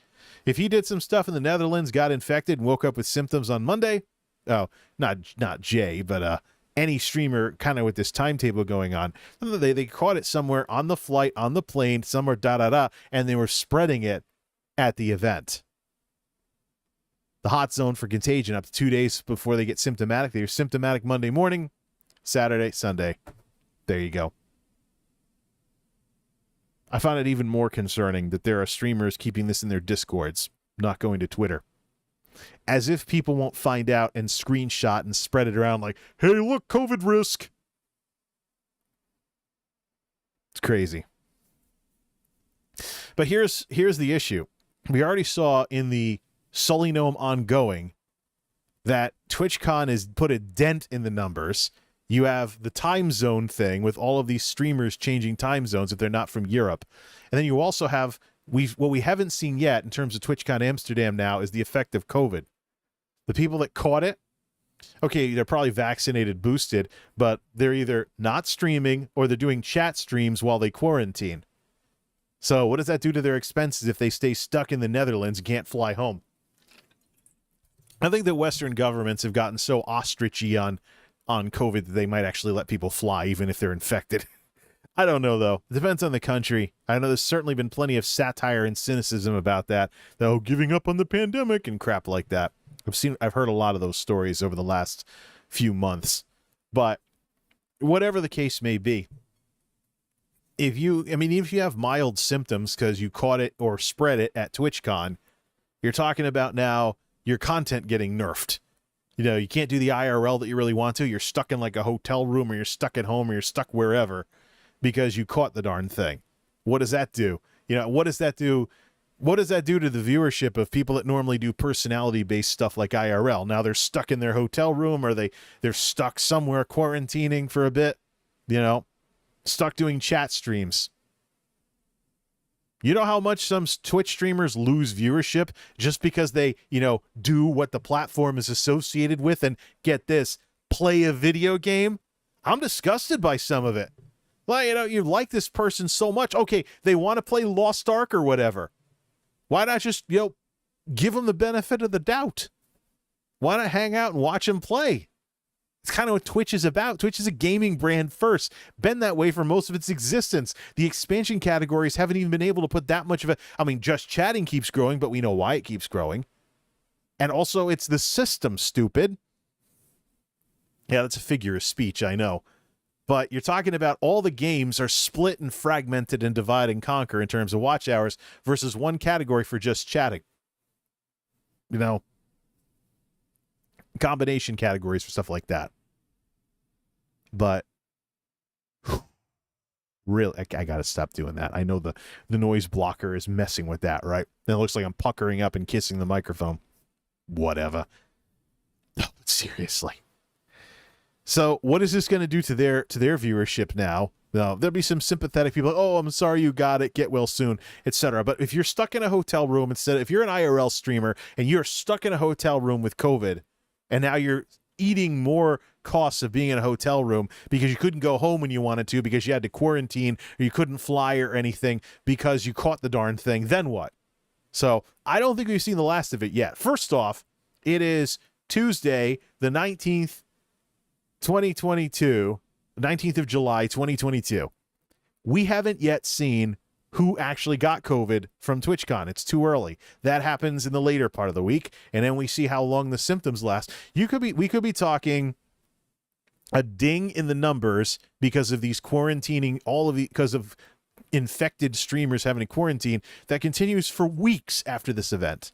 If he did some stuff in the Netherlands, got infected, and woke up with symptoms on Monday, not Jay, but any streamer kind of with this timetable going on, they caught it somewhere on the flight, on the plane, somewhere and they were spreading it at the event. The hot zone for contagion up to 2 days before they get symptomatic. They were symptomatic Monday morning, Saturday, Sunday. There you go. I find it even more concerning that there are streamers keeping this in their Discords, not going to Twitter. As if people won't find out and screenshot and spread it around like, hey, look, COVID risk. It's crazy. But here's the issue. We already saw in the Sullygnome ongoing that TwitchCon has put a dent in the numbers. You have the time zone thing with all of these streamers changing time zones if they're not from Europe. And then you also have what we haven't seen yet in terms of TwitchCon Amsterdam now is the effect of COVID. The people that caught it, okay, they're probably vaccinated, boosted, but they're either not streaming or they're doing chat streams while they quarantine. So what does that do to their expenses if they stay stuck in the Netherlands and can't fly home? I think that Western governments have gotten so ostrichy on COVID that they might actually let people fly even if they're infected. I don't know, though. It depends on the country. I know there's certainly been plenty of satire and cynicism about that. Though giving up on the pandemic and crap like that. I've heard a lot of those stories over the last few months. But whatever the case may be, if you have mild symptoms because you caught it or spread it at TwitchCon, you're talking about now your content getting nerfed. You know, you can't do the IRL that you really want to. You're stuck in like a hotel room, or you're stuck at home, or you're stuck wherever, because you caught the darn thing. What does that do? You know, what does that do? What does that do to the viewership of people that normally do personality-based stuff like IRL? Now they're stuck in their hotel room, or they're stuck somewhere quarantining for a bit, you know, stuck doing chat streams. You know how much some Twitch streamers lose viewership just because they, you know, do what the platform is associated with and, get this, play a video game? I'm disgusted by some of it. Well, you know, you like this person so much. Okay, they want to play Lost Ark or whatever. Why not just, you know, give them the benefit of the doubt? Why not hang out and watch them play? It's kind of what Twitch is about. Twitch is a gaming brand first. Been that way for most of its existence. The expansion categories haven't even been able to put that much of it. I mean, just chatting keeps growing, but we know why it keeps growing. And also, it's the system, stupid. Yeah, that's a figure of speech, I know. But you're talking about all the games are split and fragmented and divide and conquer in terms of watch hours versus one category for just chatting. You know, combination categories for stuff like that. But really, I got to stop doing that. I know the noise blocker is messing with that, right? And it looks like I'm puckering up and kissing the microphone. Whatever. No, but seriously. So what is this going to do to their viewership now? Now, there'll be some sympathetic people. Oh, I'm sorry you got it. Get well soon, etc. But if you're stuck in a hotel room if you're an IRL streamer and you're stuck in a hotel room with COVID, and now you're eating more costs of being in a hotel room because you couldn't go home when you wanted to because you had to quarantine or you couldn't fly or anything because you caught the darn thing, then what? So I don't think we've seen the last of it yet. First off, it is Tuesday, the 19th, 2022, 19th of July, 2022. We haven't yet seen who actually got COVID from TwitchCon. It's too early. That happens in the later part of the week, and then we see how long the symptoms last. We could be talking a ding in the numbers because of these quarantining, because of infected streamers having to quarantine, that continues for weeks after this event.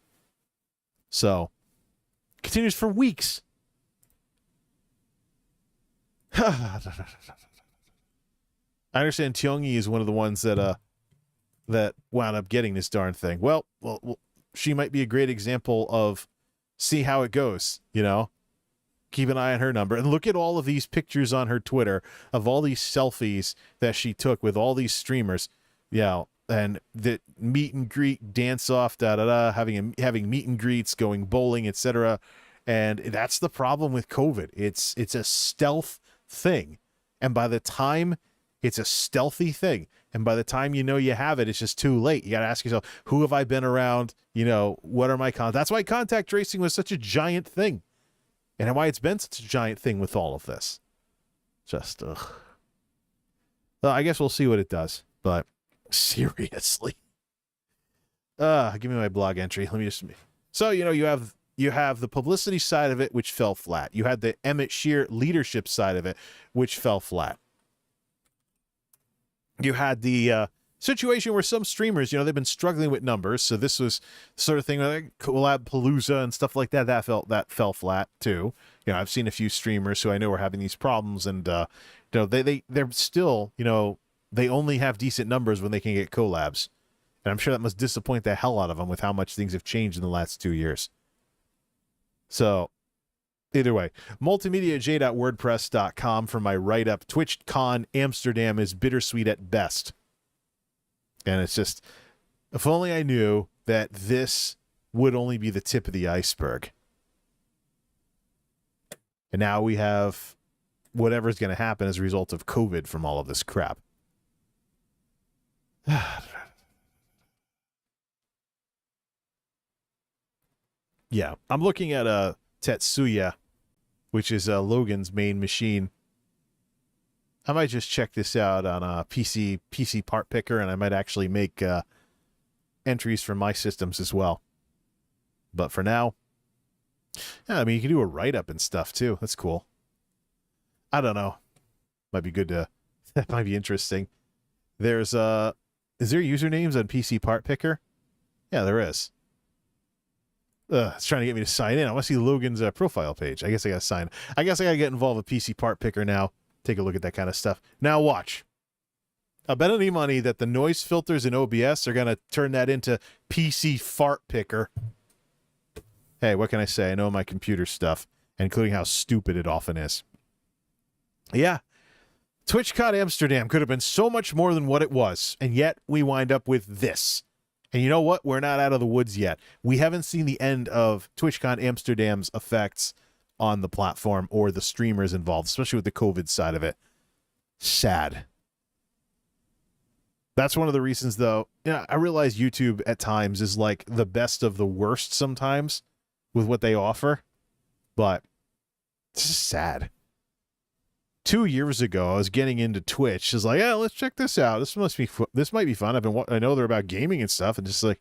So, continues for weeks. I understand Tiongyi is one of the ones that wound up getting this darn thing. Well, she might be a great example of see how it goes, you know? Keep an eye on her number. And look at all of these pictures on her Twitter of all these selfies that she took with all these streamers. Yeah, and the meet and greet, dance off, having meet and greets, going bowling, etc. And that's the problem with COVID. It's a stealth thing. And by the time it's a stealthy thing, and by the time you know you have it, it's just too late. You got to ask yourself, who have I been around? You know, what are my contacts? That's why contact tracing was such a giant thing. And why it's been such a giant thing with all of this. Just, ugh. Well, I guess we'll see what it does. But, seriously. Give me my blog entry. Let me just... So, you know, you have the publicity side of it, which fell flat. You had the Emmett Shear leadership side of it, which fell flat. You had the situation where some streamers, you know, they've been struggling with numbers. So this was the sort of thing like Collab Palooza and stuff like that. That fell flat too. You know, I've seen a few streamers who I know are having these problems, and you know, they're still, you know, they only have decent numbers when they can get collabs, and I'm sure that must disappoint the hell out of them with how much things have changed in the last 2 years. So, either way, multimediajay.wordpress.com for my write-up. TwitchCon Amsterdam is bittersweet at best. And it's just, if only I knew that this would only be the tip of the iceberg. And now we have whatever's going to happen as a result of COVID from all of this crap. Yeah, I'm looking at Tetsuya, which is Logan's main machine. I might just check this out on a PC part picker, and I might actually make entries for my systems as well. But for now, yeah, I mean, you can do a write-up and stuff too. That's cool. I don't know. Might be good to... That might be interesting. There's is there usernames on PC part picker? Yeah, there is. It's trying to get me to sign in. I want to see Logan's profile page. I guess I got to sign. I guess I got to get involved with PC part picker now. Take a look at that kind of stuff. Now watch. I'll bet any money that the noise filters in OBS are going to turn that into PC fart picker. Hey, what can I say? I know my computer stuff, including how stupid it often is. Yeah. TwitchCon Amsterdam could have been so much more than what it was, and yet we wind up with this. And you know what? We're not out of the woods yet. We haven't seen the end of TwitchCon Amsterdam's effects on the platform or the streamers involved, especially with the COVID side of it. Sad. That's one of the reasons, though. You know, I realize YouTube at times is like the best of the worst sometimes with what they offer, but it's just sad. 2 years ago, I was getting into Twitch. I was like, yeah, let's check this out. This might be fun. I know they're about gaming and stuff, and just like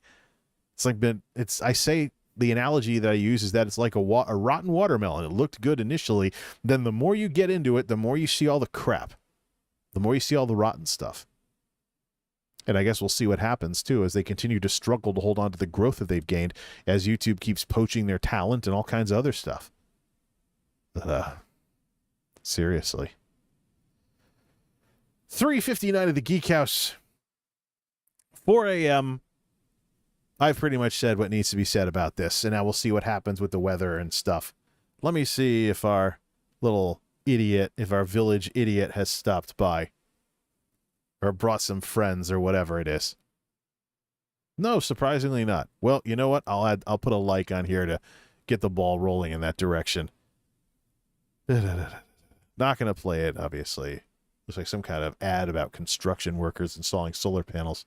I say the analogy that I use is that it's like a rotten watermelon. It looked good initially. Then the more you get into it, the more you see all the crap. The more you see all the rotten stuff. And I guess we'll see what happens, too, as they continue to struggle to hold on to the growth that they've gained, as YouTube keeps poaching their talent and all kinds of other stuff. Seriously. 3:59 of the Geek House. 4 a.m. I've pretty much said what needs to be said about this, and now we'll see what happens with the weather and stuff. Let me see if our little idiot, if our village idiot has stopped by. Or brought some friends or whatever it is. No, surprisingly not. Well, you know what? I'll put a like on here to get the ball rolling in that direction. Not going to play it, obviously. Looks like some kind of ad about construction workers installing solar panels.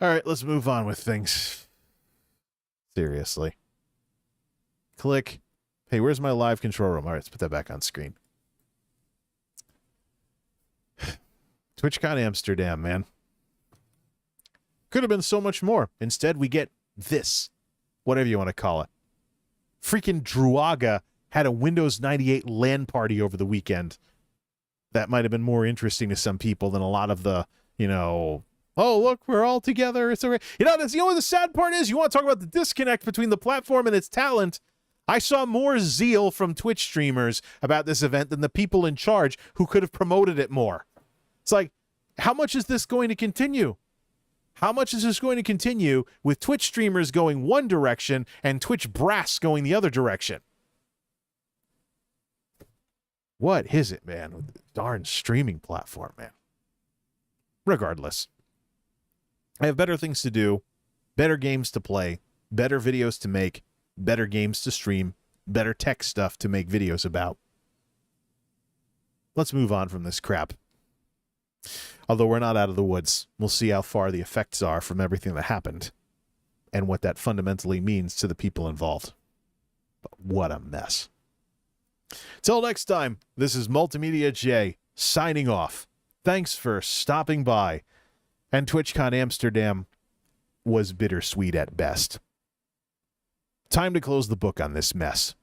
All right, let's move on with things. Seriously. Click. Hey, where's my live control room? All right, let's put that back on screen. TwitchCon Amsterdam, man. Could have been so much more. Instead, we get this. Whatever you want to call it. Freaking Druaga had a Windows 98 LAN party over the weekend. That might have been more interesting to some people than a lot of the, oh, look, we're all together. It's okay. That's what the sad part is. You want to talk about the disconnect between the platform and its talent. I saw more zeal from Twitch streamers about this event than the people in charge who could have promoted it more. It's like, how much is this going to continue? How much is this going to continue with Twitch streamers going one direction and Twitch brass going the other direction? What is it, man, with the darn streaming platform, man? Regardless, I have better things to do, better games to play, better videos to make, better games to stream, better tech stuff to make videos about. Let's move on from this crap. Although we're not out of the woods, we'll see how far the effects are from everything that happened and what that fundamentally means to the people involved. But what a mess. Till next time, this is MultimediaJay signing off. Thanks for stopping by. And TwitchCon Amsterdam was bittersweet at best. Time to close the book on this mess.